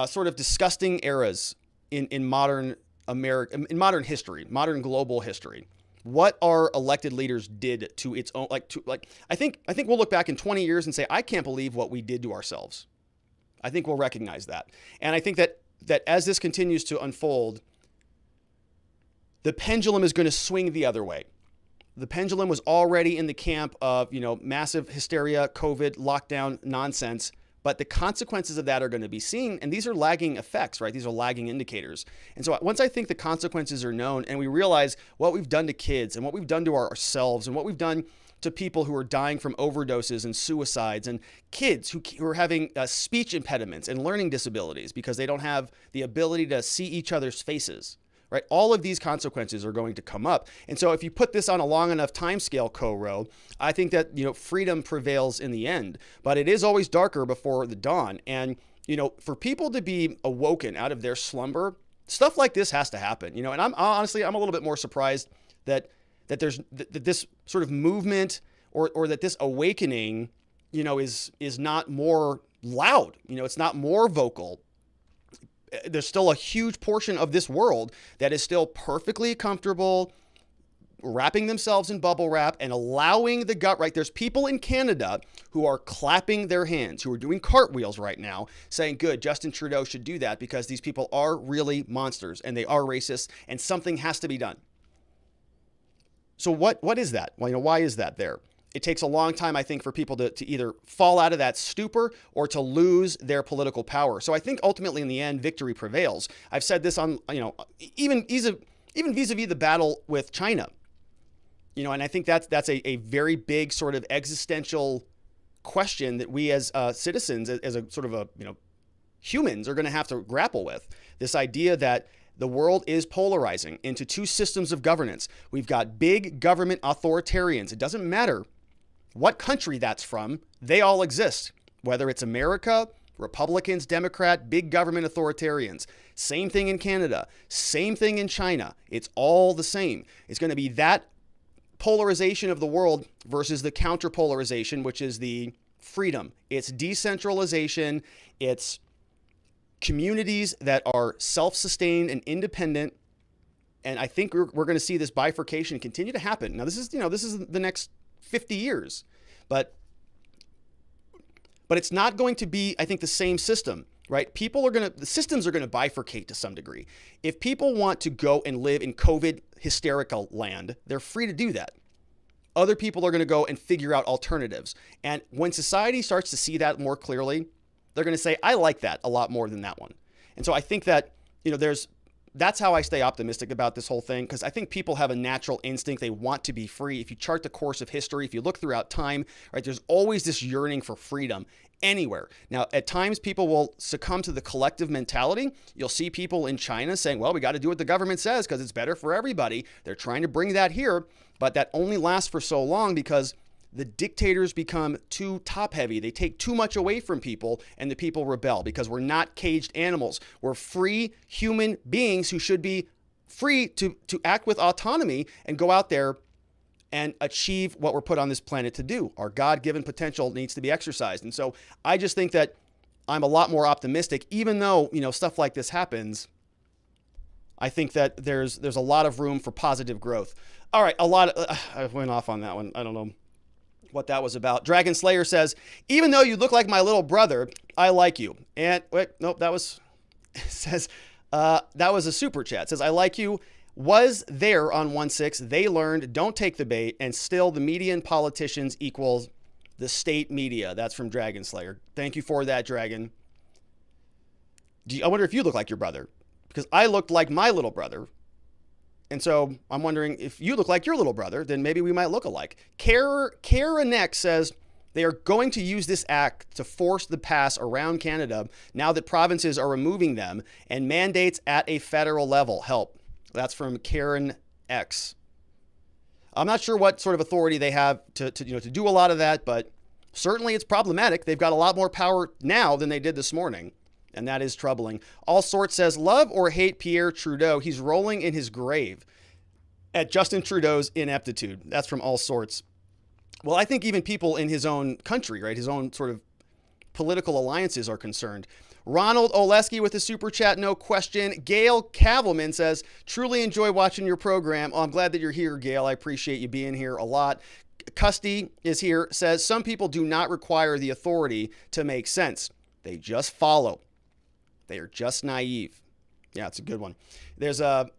sort of disgusting eras in modern America, in modern history, modern global history. What our elected leaders did to its own, I think we'll look back in 20 years and say, I can't believe what we did to ourselves. I think we'll recognize that. And I think that as this continues to unfold, the pendulum is going to swing the other way. The pendulum was already in the camp of, massive hysteria, COVID, lockdown nonsense, but the consequences of that are going to be seen. And these are lagging effects, right? These are lagging indicators. And so once I think the consequences are known and we realize what we've done to kids and what we've done to ourselves and what we've done to people who are dying from overdoses and suicides and kids who are having speech impediments and learning disabilities because they don't have the ability to see each other's faces, right? All of these consequences are going to come up. And so if you put this on a long enough timescale, Co-Row, I think that, freedom prevails in the end, but it is always darker before the dawn. And, for people to be awoken out of their slumber, stuff like this has to happen, and I'm a little bit more surprised that there's this sort of movement or that this awakening, is not more loud, it's not more vocal. There's still a huge portion of this world that is still perfectly comfortable wrapping themselves in bubble wrap and allowing the gut, right? There's people in Canada who are clapping their hands, who are doing cartwheels right now, saying, good, Justin Trudeau should do that because these people are really monsters and they are racist and something has to be done. So what is that? Well, why is that there? It takes a long time, I think, for people to either fall out of that stupor or to lose their political power. So I think ultimately in the end, victory prevails. I've said this on, even vis-a-vis the battle with China, and I think that's a very big sort of existential question that we as citizens, as a sort of humans are going to have to grapple with. This idea that the world is polarizing into two systems of governance. We've got big government authoritarians. It doesn't matter what country that's from. They all exist, whether it's America, Republicans, Democrat, big government authoritarians. Same thing in Canada, same thing in China. It's all the same. It's going to be that polarization of the world versus the counterpolarization, which is the freedom. It's decentralization. It's communities that are self-sustained and independent. And I think we're going to see this bifurcation continue to happen. Now, this is the next 50 years, but it's not going to be, I think, the same system, right? The systems are going to bifurcate to some degree. If people want to go and live in COVID hysterical land, they're free to do that. Other people are going to go and figure out alternatives. And when society starts to see that more clearly, they're going to say, I like that a lot more than that one. And so I think that, that's how I stay optimistic about this whole thing, because I think people have a natural instinct. They want to be free. If you chart the course of history, if you look throughout time, right, there's always this yearning for freedom anywhere. Now, at times people will succumb to the collective mentality. You'll see people in China saying, well, we got to do what the government says because it's better for everybody. They're trying to bring that here, but that only lasts for so long because the dictators become too top heavy. They take too much away from people and the people rebel because we're not caged animals. We're free human beings who should be free to act with autonomy and go out there and achieve what we're put on this planet to do. Our God-given potential needs to be exercised. And so I just think that I'm a lot more optimistic, even though, stuff like this happens. I think that there's a lot of room for positive growth. All right, I went off on that one. I don't know what that was about. Dragon Slayer says, even though you look like my little brother, I like you. And wait, nope, that was a super chat. It says, I like you. Was there on 1-6. They learned, don't take the bait, and still the media and politicians equals the state media. That's from Dragon Slayer. Thank you for that, Dragon. I wonder if you look like your brother, because I looked like my little brother. And so I'm wondering if you look like your little brother, then maybe we might look alike. Kara Next says they are going to use this act to force the pass around Canada now that provinces are removing them, and mandates at a federal level help. That's from Karen X. I'm not sure what sort of authority they have to do a lot of that, but certainly it's problematic. They've got a lot more power now than they did this morning. And that is troubling. All Sorts says, love or hate Pierre Trudeau, he's rolling in his grave at Justin Trudeau's ineptitude. That's from All Sorts. Well, I think even people in his own country, right, his own sort of political alliances are concerned. Ronald Oleski with a super chat, no question. Gail Cavalman says, truly enjoy watching your program. Oh, I'm glad that you're here, Gail. I appreciate you being here a lot. Custy is here, says, some people do not require the authority to make sense. They just follow. They are just naive. Yeah, it's a good one. There's a,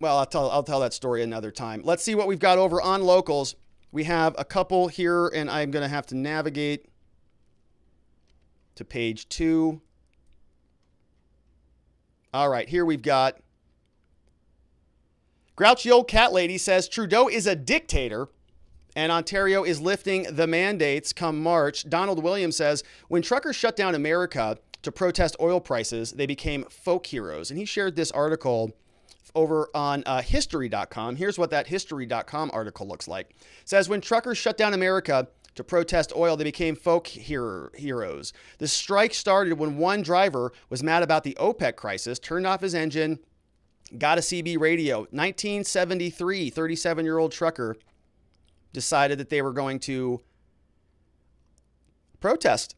well, I'll tell that story another time. Let's see what we've got over on locals. We have a couple here, and I'm going to have to navigate to page 2. All right, here we've got Grouchy Old Cat Lady says Trudeau is a dictator and Ontario is lifting the mandates come March. Donald Williams says when truckers shut down America to protest oil prices, they became folk heroes. And he shared this article over on history.com. Here's what that history.com article looks like. It says when truckers shut down America to protest oil, they became folk heroes. The strike started when one driver was mad about the OPEC crisis, turned off his engine, got a CB radio. 1973, 37-year-old trucker decided that they were going to protest.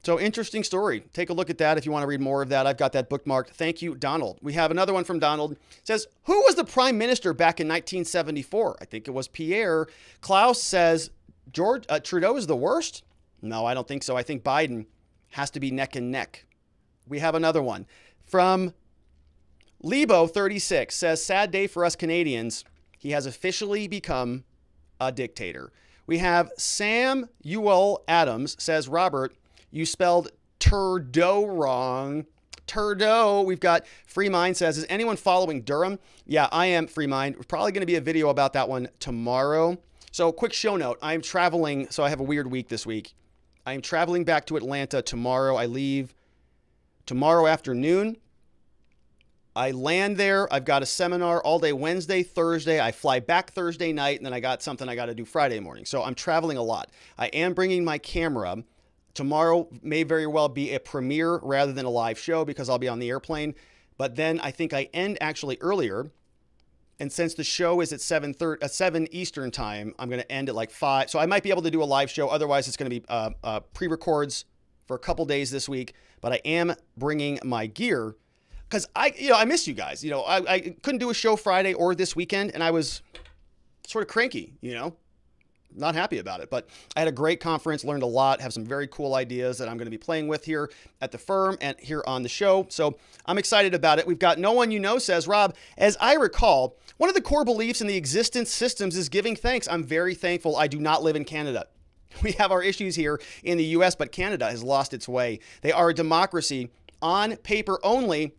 So interesting story. Take a look at that if you want to read more of that. I've got that bookmarked. Thank you, Donald. We have another one from Donald. It says, who was the prime minister back in 1974? I think it was Pierre. Klaus says, Trudeau is the worst? No, I don't think so. I think Biden has to be neck and neck. We have another one from Lebo36 says, sad day for us Canadians. He has officially become a dictator. We have Sam Ewell Adams says, Robert, you spelled Trudeau wrong. Trudeau. We've got Free Mind says, is anyone following Durham? Yeah, I am, Free Mind. We're probably going to be a video about that one tomorrow. So quick show note, I'm traveling, so I have a weird week this week. I am traveling back to Atlanta tomorrow. I leave tomorrow afternoon. I land there. I've got a seminar all day Wednesday, Thursday. I fly back Thursday night, and then I got something I got to do Friday morning. So I'm traveling a lot. I am bringing my camera. Tomorrow may very well be a premiere rather than a live show because I'll be on the airplane. But then I think I end actually earlier. And since the show is at 7 Eastern time, I'm going to end at like 5. So I might be able to do a live show. Otherwise, it's going to be pre-records for a couple days this week. But I am bringing my gear because I miss you guys. I couldn't do a show Friday or this weekend, and I was sort of cranky, not happy about it. But I had a great conference, learned a lot, have some very cool ideas that I'm going to be playing with here at the firm and here on the show. So I'm excited about it. We've got No One You Know says, Rob, as I recall, one of the core beliefs in the existence systems is giving thanks. I'm very thankful I do not live in Canada. We have our issues here in the U.S., but Canada has lost its way. They are a democracy on paper only.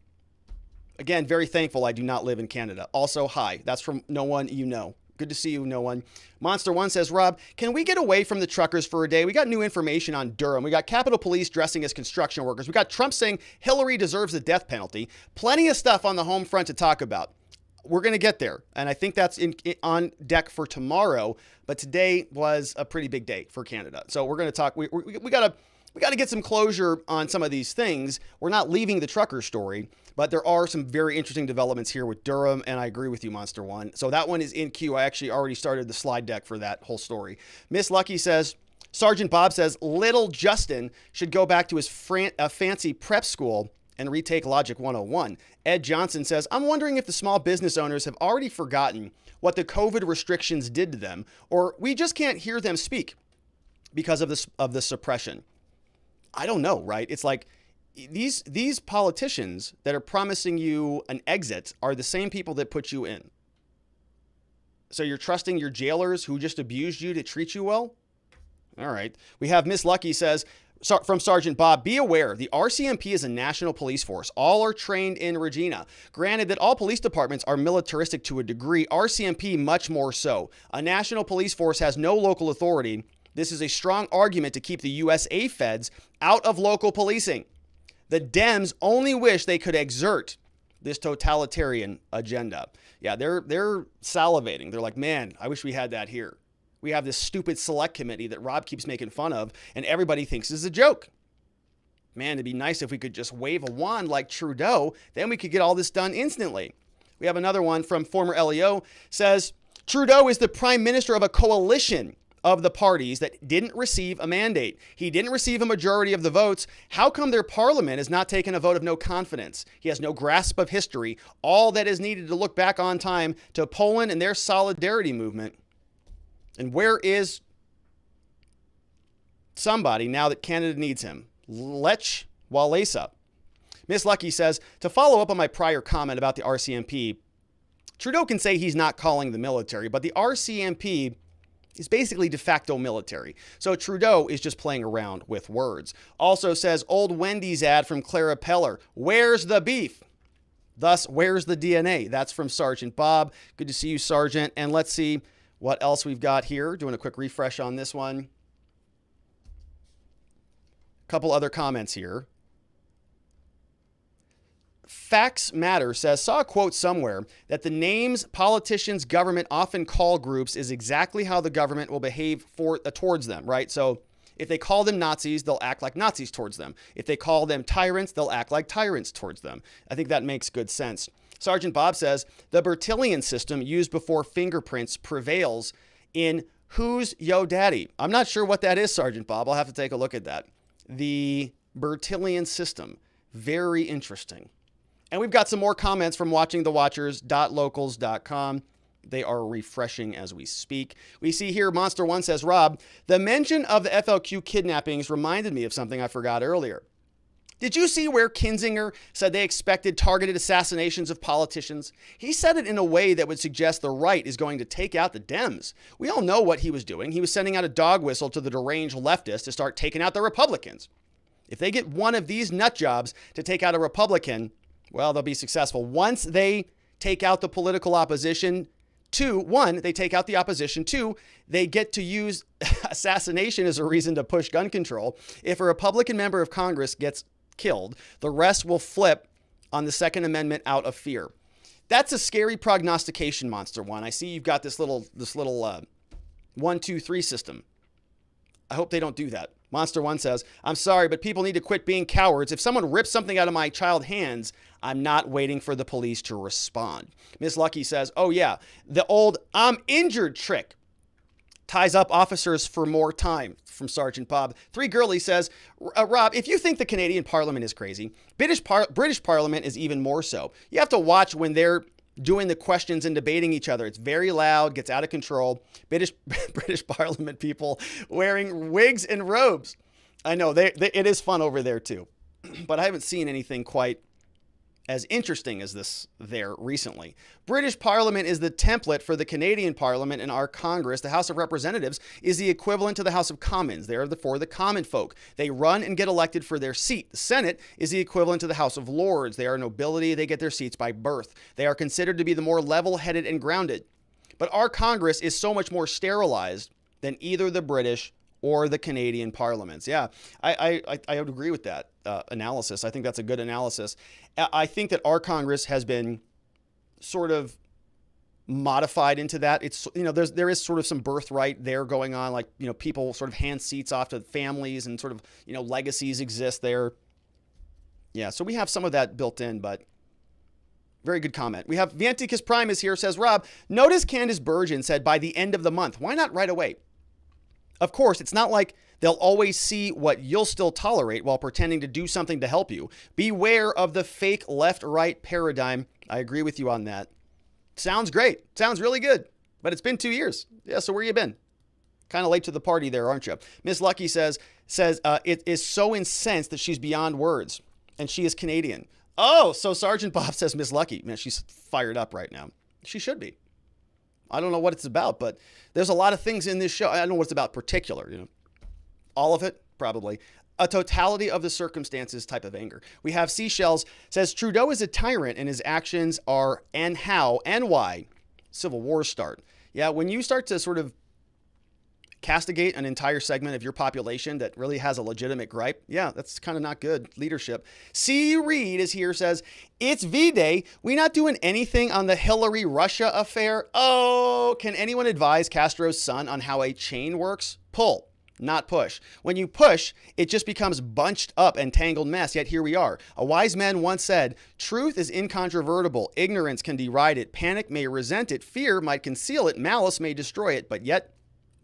Again, very thankful I do not live in Canada. Also, hi. That's from No One You Know. Good to see you, No One. Monster One says, Rob, can we get away from the truckers for a day? We got new information on Durham. We got Capitol Police dressing as construction workers. We got Trump saying Hillary deserves the death penalty. Plenty of stuff on the home front to talk about. We're going to get there. And I think that's on deck for tomorrow. But today was a pretty big day for Canada. So we're going to talk. We got to get some closure on some of these things. We're not leaving the trucker story, but there are some very interesting developments here with Durham, and I agree with you, Monster One. So that one is in queue. I actually already started the slide deck for that whole story. Miss Lucky says, Sergeant Bob says, little Justin should go back to his fancy prep school and retake Logic 101. Ed Johnson says, I'm wondering if the small business owners have already forgotten what the COVID restrictions did to them, or we just can't hear them speak because of the suppression. I don't know, right? It's like these politicians that are promising you an exit are the same people that put you in. So you're trusting your jailers who just abused you to treat you well? All right. We have Miss Lucky says, from Sergeant Bob, be aware, the RCMP is a national police force. All are trained in Regina. Granted that all police departments are militaristic to a degree, RCMP much more so. A national police force has no local authority. This is a strong argument to keep the USA feds out of local policing. The Dems only wish they could exert this totalitarian agenda. Yeah, they're salivating. They're like, man, I wish we had that here. We have this stupid select committee that Rob keeps making fun of, and everybody thinks is a joke. Man, it'd be nice if we could just wave a wand like Trudeau, then we could get all this done instantly. We have another one from former LEO, says, Trudeau is the prime minister of a coalition of the parties that didn't receive a mandate. He didn't receive a majority of the votes. How come their parliament has not taken a vote of no confidence? He has no grasp of history. All that is needed to look back on time to Poland and their solidarity movement. And where is somebody now that Canada needs him? Lech Walesa. Miss Lucky says, to follow up on my prior comment about the RCMP, Trudeau can say he's not calling the military, but the RCMP is basically de facto military. So Trudeau is just playing around with words. Also says, old Wendy's ad from Clara Peller, where's the beef? Thus, where's the DNA? That's from Sergeant Bob. Good to see you, Sergeant. And let's see what else we've got here. Doing a quick refresh on this one. Couple other comments here. Facts Matter says, saw a quote somewhere that the names politicians government often call groups is exactly how the government will behave towards them, right? So if they call them Nazis, they'll act like Nazis towards them. If they call them tyrants, they'll act like tyrants towards them. I think that makes good sense. Sergeant Bob says, the Bertillon system used before fingerprints prevails in Who's Yo Daddy? I'm not sure what that is, Sergeant Bob. I'll have to take a look at that. The Bertillon system. Very interesting. And we've got some more comments from watchingthewatchers.locals.com. They are refreshing as we speak. We see here, Monster One says, Rob, the mention of the FLQ kidnappings reminded me of something I forgot earlier. Did you see where Kinzinger said they expected targeted assassinations of politicians? He said it in a way that would suggest the right is going to take out the Dems. We all know what he was doing. He was sending out a dog whistle to the deranged leftists to start taking out the Republicans. If they get one of these nut jobs to take out a Republican, well, they'll be successful. Once they take out the political opposition, they take out the opposition. Two, they get to use assassination as a reason to push gun control. If a Republican member of Congress gets killed, the rest will flip on the Second Amendment out of fear. That's a scary prognostication, Monster One. I see you've got this little 1, 2, 3 system. I hope they don't do that. Monster One says, I'm sorry, but people need to quit being cowards. If someone rips something out of my child's hands, I'm not waiting for the police to respond. Miss Lucky says, oh yeah, the old I'm injured trick ties up officers for more time, from Sergeant Bob. Three Girly says, Rob, if you think the Canadian Parliament is crazy, British Parliament is even more so. You have to watch when they're doing the questions and debating each other. It's very loud, gets out of control. British Parliament people wearing wigs and robes. I know, it is fun over there too. But I haven't seen anything quite as interesting as this there recently. British Parliament is the template for the Canadian Parliament and our Congress. The House of Representatives is the equivalent to the House of Commons. They are for the common folk. They run and get elected for their seat. The Senate is the equivalent to the House of Lords. They are nobility. They get their seats by birth. They are considered to be the more level-headed and grounded. But our Congress is so much more sterilized than either the British or the Canadian parliaments. Yeah, I would agree with that analysis. I think that's a good analysis. I think that our Congress has been sort of modified into that. It's, there is sort of some birthright there going on, like, people sort of hand seats off to families and sort of, legacies exist there. Yeah, so we have some of that built in, but very good comment. We have Vianticus Primus here, says, Rob, notice Candice Bergen said by the end of the month. Why not right away? Of course, it's not like they'll always see what you'll still tolerate while pretending to do something to help you. Beware of the fake left-right paradigm. I agree with you on that. Sounds great. Sounds really good. But it's been 2 years. Yeah, so where you been? Kind of late to the party there, aren't you? Miss Lucky says it is so incensed that she's beyond words. And she is Canadian. Oh, so Sergeant Bob says Miss Lucky. Man, she's fired up right now. She should be. I don't know what it's about, but there's a lot of things in this show. I don't know what it's about particular, All of it, probably. A totality of the circumstances type of anger. We have Seashells says Trudeau is a tyrant and his actions are and how and why civil wars start. Yeah, when you start to sort of castigate an entire segment of your population that really has a legitimate gripe, yeah, that's kind of not good leadership. C. Reed is here, says, it's V-Day. We not doing anything on the Hillary-Russia affair? Oh, can anyone advise Castro's son on how a chain works? Pull, not push. When you push, it just becomes bunched up and tangled mess, yet here we are. A wise man once said, truth is incontrovertible. Ignorance can deride it. Panic may resent it. Fear might conceal it. Malice may destroy it. But yet,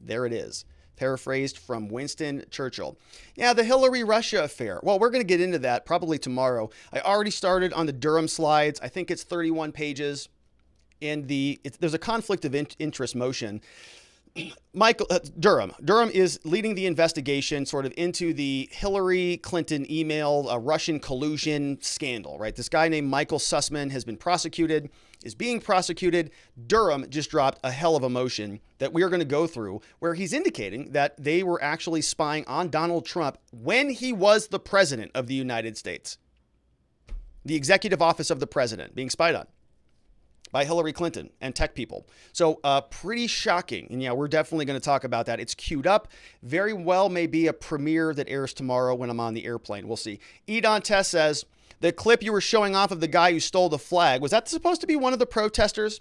There it is. Paraphrased from Winston Churchill. Yeah, the Hillary-Russia affair. Well, we're going to get into that probably tomorrow. I already started on the Durham slides. I think it's 31 pages. There's a conflict of interest motion. Durham is leading the investigation sort of into the Hillary Clinton email, Russian collusion scandal, right? This guy named Michael Sussman has been prosecuted, is being prosecuted. Durham just dropped a hell of a motion that we are going to go through where he's indicating that they were actually spying on Donald Trump when he was the president of the United States. The executive office of the president being spied on by Hillary Clinton and tech people. So pretty shocking. And yeah, we're definitely going to talk about that. It's queued up. Very well may be a premiere that airs tomorrow when I'm on the airplane. We'll see. Edon Tess says, the clip you were showing off of the guy who stole the flag, was that supposed to be one of the protesters?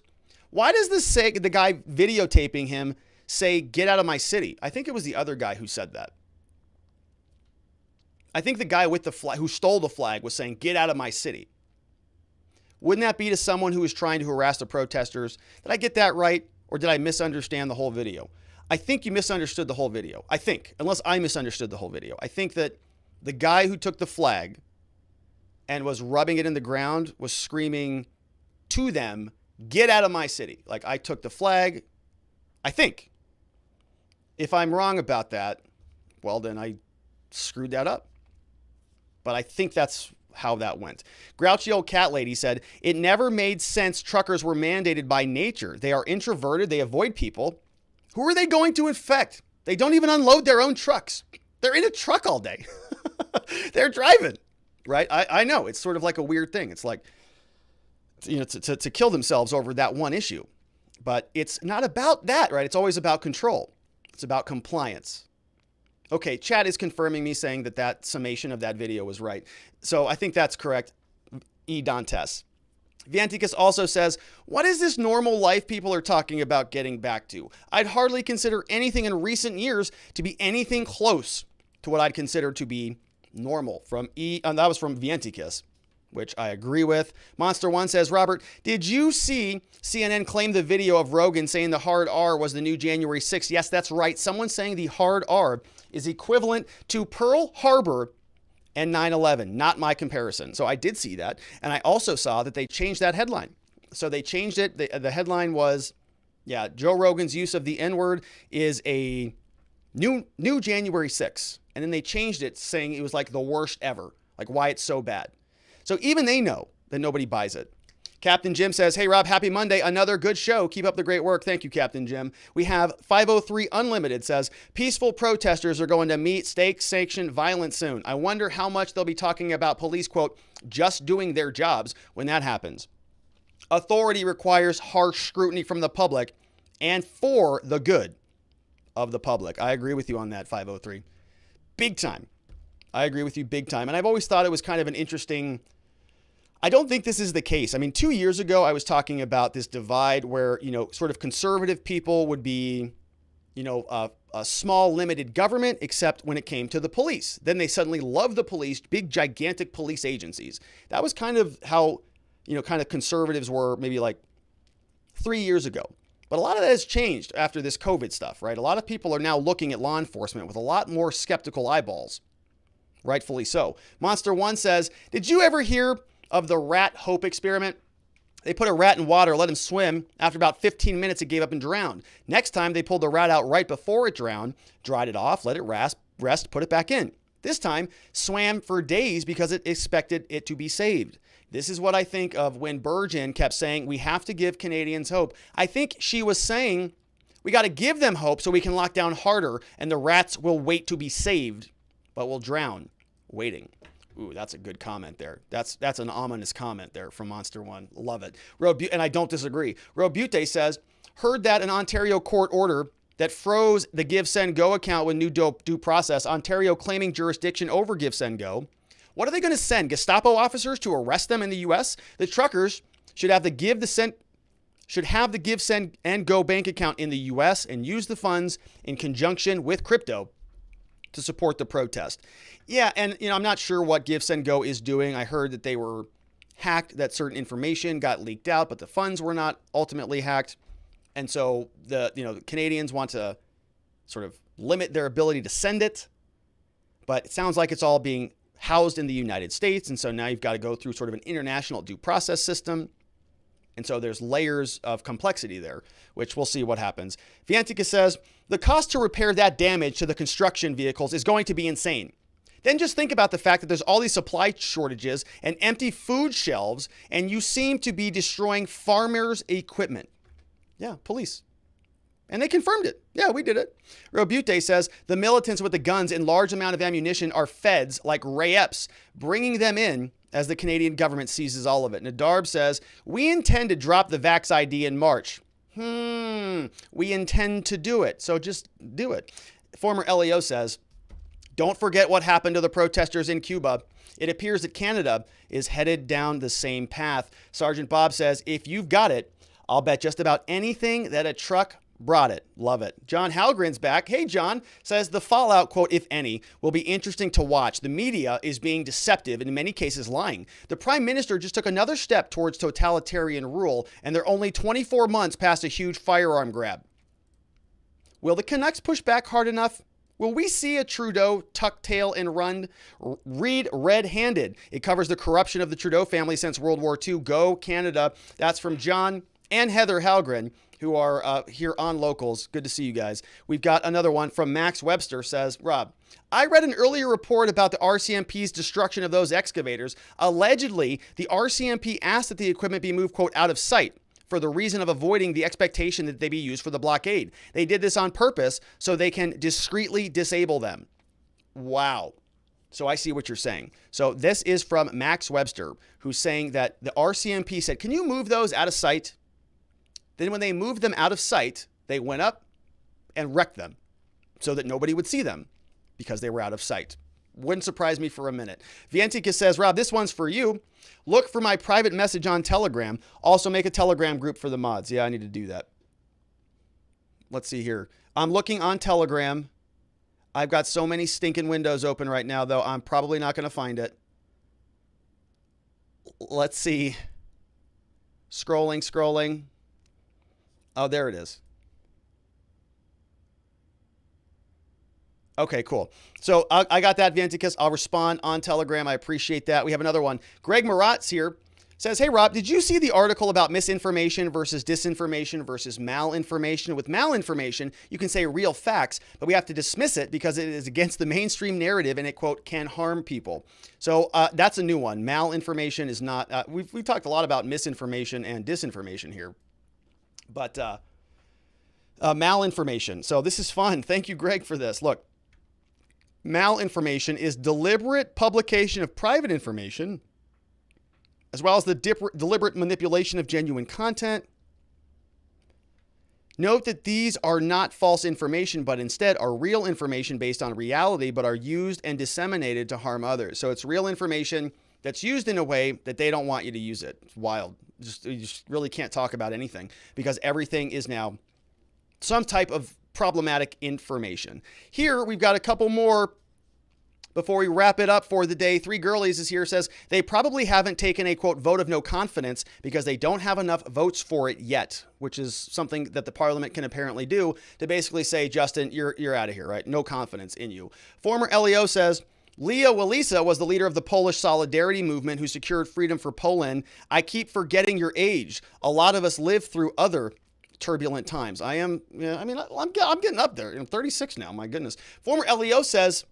Why does this say, the guy videotaping him say, get out of my city? I think it was the other guy who said that. I think the guy with the flag, who stole the flag, was saying, get out of my city. Wouldn't that be to someone who is trying to harass the protesters? Did I get that right? Or did I misunderstand the whole video? I think you misunderstood the whole video. I think, unless I misunderstood the whole video. I think that the guy who took the flag and was rubbing it in the ground was screaming to them, get out of my city. Like, I took the flag. I think. If I'm wrong about that, well, then I screwed that up. But I think that's how that went. Grouchy old cat lady said, it never made sense truckers were mandated by nature. They are introverted. They avoid people. Who are they going to infect? They don't even unload their own trucks. They're in a truck all day. They're driving, right? I know. It's sort of like a weird thing. It's like, you know, to kill themselves over that one issue. But it's not about that, right? It's always about control. It's about compliance. Okay, chat is confirming me saying that summation of that video was right. So I think that's correct. E. Dantes. Vianticus also says, what is this normal life people are talking about getting back to? I'd hardly consider anything in recent years to be anything close to what I'd consider to be normal. That was from Vianticus, which I agree with. Monster One says, Robert, did you see CNN claim the video of Rogan saying the hard R was the new January 6th? Yes, that's right. Someone saying the hard R is equivalent to Pearl Harbor and 9/11. Not my comparison. So I did see that. And I also saw that they changed that headline. So they changed it. The headline was, yeah, Joe Rogan's use of the N-word is a new January 6th. And then they changed it saying it was like the worst ever, like why it's so bad. So even they know that nobody buys it. Captain Jim says, hey, Rob, happy Monday. Another good show. Keep up the great work. Thank you, Captain Jim. We have 503 Unlimited says, peaceful protesters are going to meet state-sanctioned violence soon. I wonder how much they'll be talking about police, quote, just doing their jobs when that happens. Authority requires harsh scrutiny from the public and for the good of the public. I agree with you on that, 503. Big time. I agree with you big time. And I've always thought it was kind of an interesting... I don't think this is the case. I mean, 2 years ago, I was talking about this divide where, you know, sort of conservative people would be, you know, a small, limited government, except when it came to the police. Then they suddenly loved the police, big, gigantic police agencies. That was kind of how, you know, kind of conservatives were maybe like 3 years ago. But a lot of that has changed after this COVID stuff, right? A lot of people are now looking at law enforcement with a lot more skeptical eyeballs. Rightfully so. Monster One says, did you ever hear of the rat hope experiment? They put a rat in water, let him swim. After about 15 minutes, it gave up and drowned. Next time, they pulled the rat out right before it drowned, dried it off, let it rest, put it back in. This time, swam for days because it expected it to be saved. This is what I think of when Bergen kept saying, we have to give Canadians hope. I think she was saying, we got to give them hope so we can lock down harder and the rats will wait to be saved, but will drown waiting. Ooh, that's a good comment there. That's an ominous comment there from Monster One. Love it. And I don't disagree. Robute says, heard that an Ontario court order that froze the Give Send Go account with new due process. Ontario claiming jurisdiction over Give Send Go. What are they going to send? Gestapo officers to arrest them in the U.S.? The truckers should have the Give Send and Go bank account in the U.S. and use the funds in conjunction with crypto to support the protest. Yeah, and you know, I'm not sure what Give Send Go is doing. I heard that they were hacked, that certain information got leaked out, but the funds were not ultimately hacked. And so the Canadians want to sort of limit their ability to send it. But it sounds like it's all being housed in the United States. And so now you've got to go through sort of an international due process system. And so there's layers of complexity there, which we'll see what happens. Viantica says, the cost to repair that damage to the construction vehicles is going to be insane. Then just think about the fact that there's all these supply shortages and empty food shelves, and you seem to be destroying farmers' equipment. Yeah, police. And they confirmed it. Yeah, we did it. Robute says, the militants with the guns and large amount of ammunition are feds like Ray Epps, bringing them in as the Canadian government seizes all of it. Nadarb says, we intend to drop the Vax ID in March. We intend to do it. So just do it. Former LEO says, don't forget what happened to the protesters in Cuba. It appears that Canada is headed down the same path. Sergeant Bob says, if you've got it, I'll bet just about anything that a truck brought it. Love it. John Halgren's back. Hey, John says the fallout, quote, if any, will be interesting to watch. The media is being deceptive and in many cases lying. The Prime Minister just took another step towards totalitarian rule, and they're only 24 months past a huge firearm grab. Will the Canucks push back hard enough? Will we see a Trudeau tuck tail and run? Read red-handed. It covers the corruption of the Trudeau family since World War II. Go Canada. That's from John and Heather Halgren, who are here on Locals. Good to see you guys. We've got another one from Max Webster says, Rob, I read an earlier report about the RCMP's destruction of those excavators. Allegedly, the RCMP asked that the equipment be moved, quote, out of sight for the reason of avoiding the expectation that they be used for the blockade. They did this on purpose so they can discreetly disable them. Wow. So I see what you're saying. So this is from Max Webster, who's saying that the RCMP said, can you move those out of sight? Then when they moved them out of sight, they went up and wrecked them so that nobody would see them because they were out of sight. Wouldn't surprise me for a minute. Vientica says, Rob, this one's for you. Look for my private message on Telegram. Also make a Telegram group for the mods. Yeah, I need to do that. Let's see here. I'm looking on Telegram. I've got so many stinking windows open right now, though. I'm probably not going to find it. Let's see. Scrolling. Oh, there it is. Okay, cool. So I got that, Vienticus. I'll respond on Telegram. I appreciate that. We have another one. Greg Marat's here. Says, hey, Rob, did you see the article about misinformation versus disinformation versus malinformation? With malinformation, you can say real facts, but we have to dismiss it because it is against the mainstream narrative and it, quote, can harm people. So that's a new one. Malinformation is not, we've talked a lot about misinformation and disinformation here, but malinformation. So this is fun. Thank you, Greg, for this. Look, malinformation is deliberate publication of private information, as well as the deliberate manipulation of genuine content. Note that these are not false information, but instead are real information based on reality, but are used and disseminated to harm others. So it's real information that's used in a way that they don't want you to use it. It's wild. You just really can't talk about anything because everything is now some type of problematic information. Here, we've got a couple more before we wrap it up for the day. Three Girlies is here, says they probably haven't taken a, quote, vote of no confidence because they don't have enough votes for it yet, which is something that the parliament can apparently do to basically say, Justin, you're out of here, right? No confidence in you. Former LEO says, Leo Walesa was the leader of the Polish Solidarity movement who secured freedom for Poland. I keep forgetting your age. A lot of us live through other turbulent times. I'm getting up there. I'm 36 now, my goodness. Former LEO says,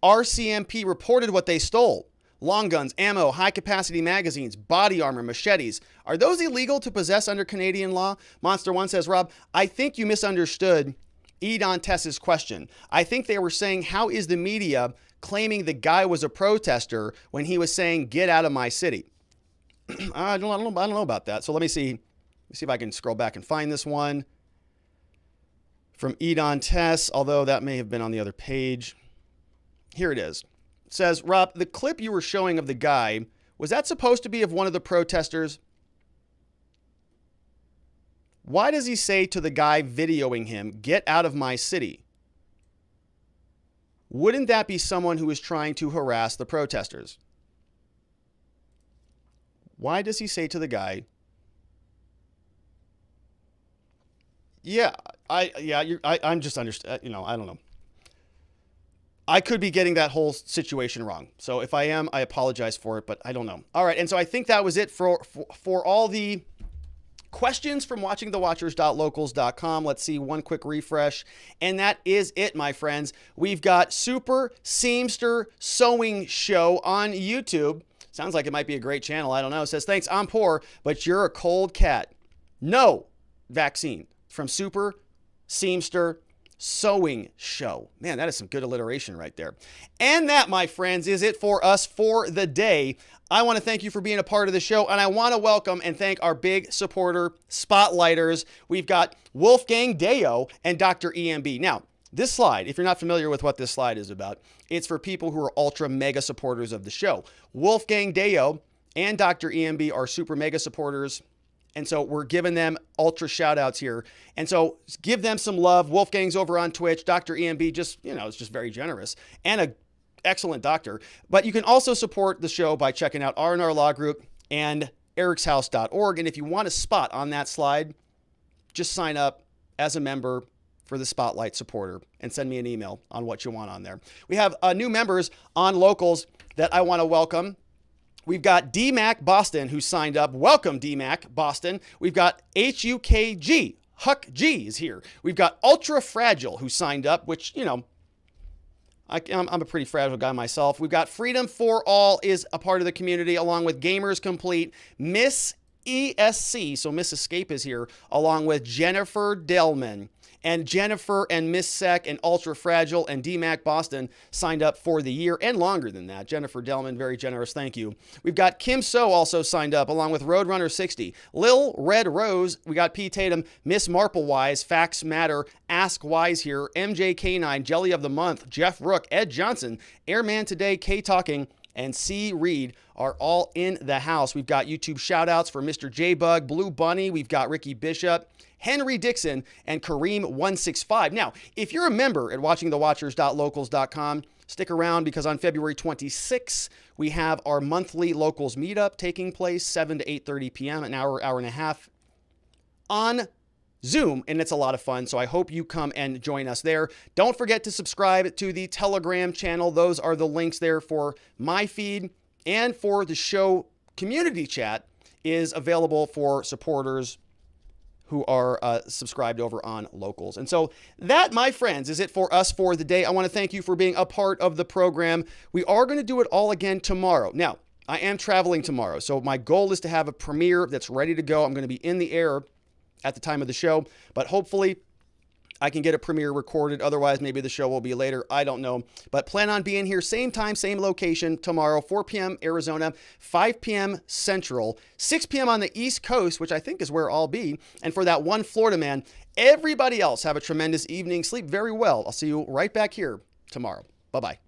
RCMP reported what they stole. Long guns, ammo, high-capacity magazines, body armor, machetes. Are those illegal to possess under Canadian law? Monster One says, Rob, I think you misunderstood Edon Tess's question. I think they were saying, how is the media claiming the guy was a protester when he was saying, get out of my city? I don't know about that. So let me see if I can scroll back and find this one from Edon Tess, although that may have been on the other page. Here it is. It says, Rob, the clip you were showing of the guy, was that supposed to be of one of the protesters? Why does he say to the guy videoing him, get out of my city? Wouldn't that be someone who is trying to harass the protesters? Why does he say to the guy, yeah, I'm just you know, I don't know. I could be getting that whole situation wrong. So if I am, I apologize for it, but I don't know. All right. And so I think that was it for all the questions from watchingthewatchers.locals.com. Let's see one quick refresh. And that is it, my friends. We've got Super Seamster Sewing Show on YouTube. Sounds like it might be a great channel. I don't know. It says, thanks, I'm poor, but you're a cold cat. No vaccine from Super Seamster Sewing Show. Man, that is some good alliteration right there. And that, my friends, is it for us for the day. I want to thank you for being a part of the show, and I want to welcome and thank our big supporter spotlighters. We've got Wolfgang Deo and Dr. EMB. Now, this slide, if you're not familiar with what this slide is about, it's for people who are ultra mega supporters of the show. Wolfgang Deo and Dr. EMB are super mega supporters. And so we're giving them ultra shout outs here. And so give them some love. Wolfgang's over on Twitch. Dr. EMB just, you know, is just very generous and an excellent doctor. But you can also support the show by checking out R&R Law Group and ericshouse.org. And if you want a spot on that slide, just sign up as a member for the Spotlight supporter and send me an email on what you want on there. We have new members on Locals that I want to welcome. We've got DMAC Boston who signed up. Welcome, DMAC Boston. We've got HUKG. Huck G is here. We've got Ultra Fragile who signed up, which, you know, I'm a pretty fragile guy myself. We've got Freedom for All is a part of the community, along with Gamers Complete. Miss ESC, so Miss Escape is here, along with Jennifer Delman. And Jennifer and Miss Sec and Ultra Fragile and DMAC Boston signed up for the year and longer than that. Jennifer Delman, very generous. Thank you. We've got Kim So also signed up along with Roadrunner 60. Lil Red Rose. We got P. Tatum, Miss Marple Wise, Facts Matter, Ask Wise here, MJK9, Jelly of the Month, Jeff Rook, Ed Johnson, Airman Today, K Talking, and C. Reed are all in the house. We've got YouTube shout outs for Mr. J-Bug, Blue Bunny. We've got Ricky Bishop, Henry Dixon, and Kareem165. Now, if you're a member at watchingthewatchers.locals.com, stick around because on February 26th, we have our monthly Locals meetup taking place, 7 to 8:30 p.m., an hour and a half on Zoom, and it's a lot of fun, so I hope you come and join us there. Don't forget to subscribe to the Telegram channel. Those are the links there for my feed, and for the show community chat is available for supporters who are subscribed over on Locals. And so that, my friends, is it for us for the day. I want to thank you for being a part of the program. We are going to do it all again tomorrow. Now, I am traveling tomorrow, so my goal is to have a premiere that's ready to go. I'm going to be in the air at the time of the show, but hopefully I can get a premiere recorded. Otherwise, maybe the show will be later. I don't know, but plan on being here same time, same location tomorrow, 4 p.m. Arizona, 5 p.m. Central, 6 p.m. on the East Coast, which I think is where I'll be. And for that one Florida man, everybody else have a tremendous evening. Sleep very well. I'll see you right back here tomorrow. Bye-bye.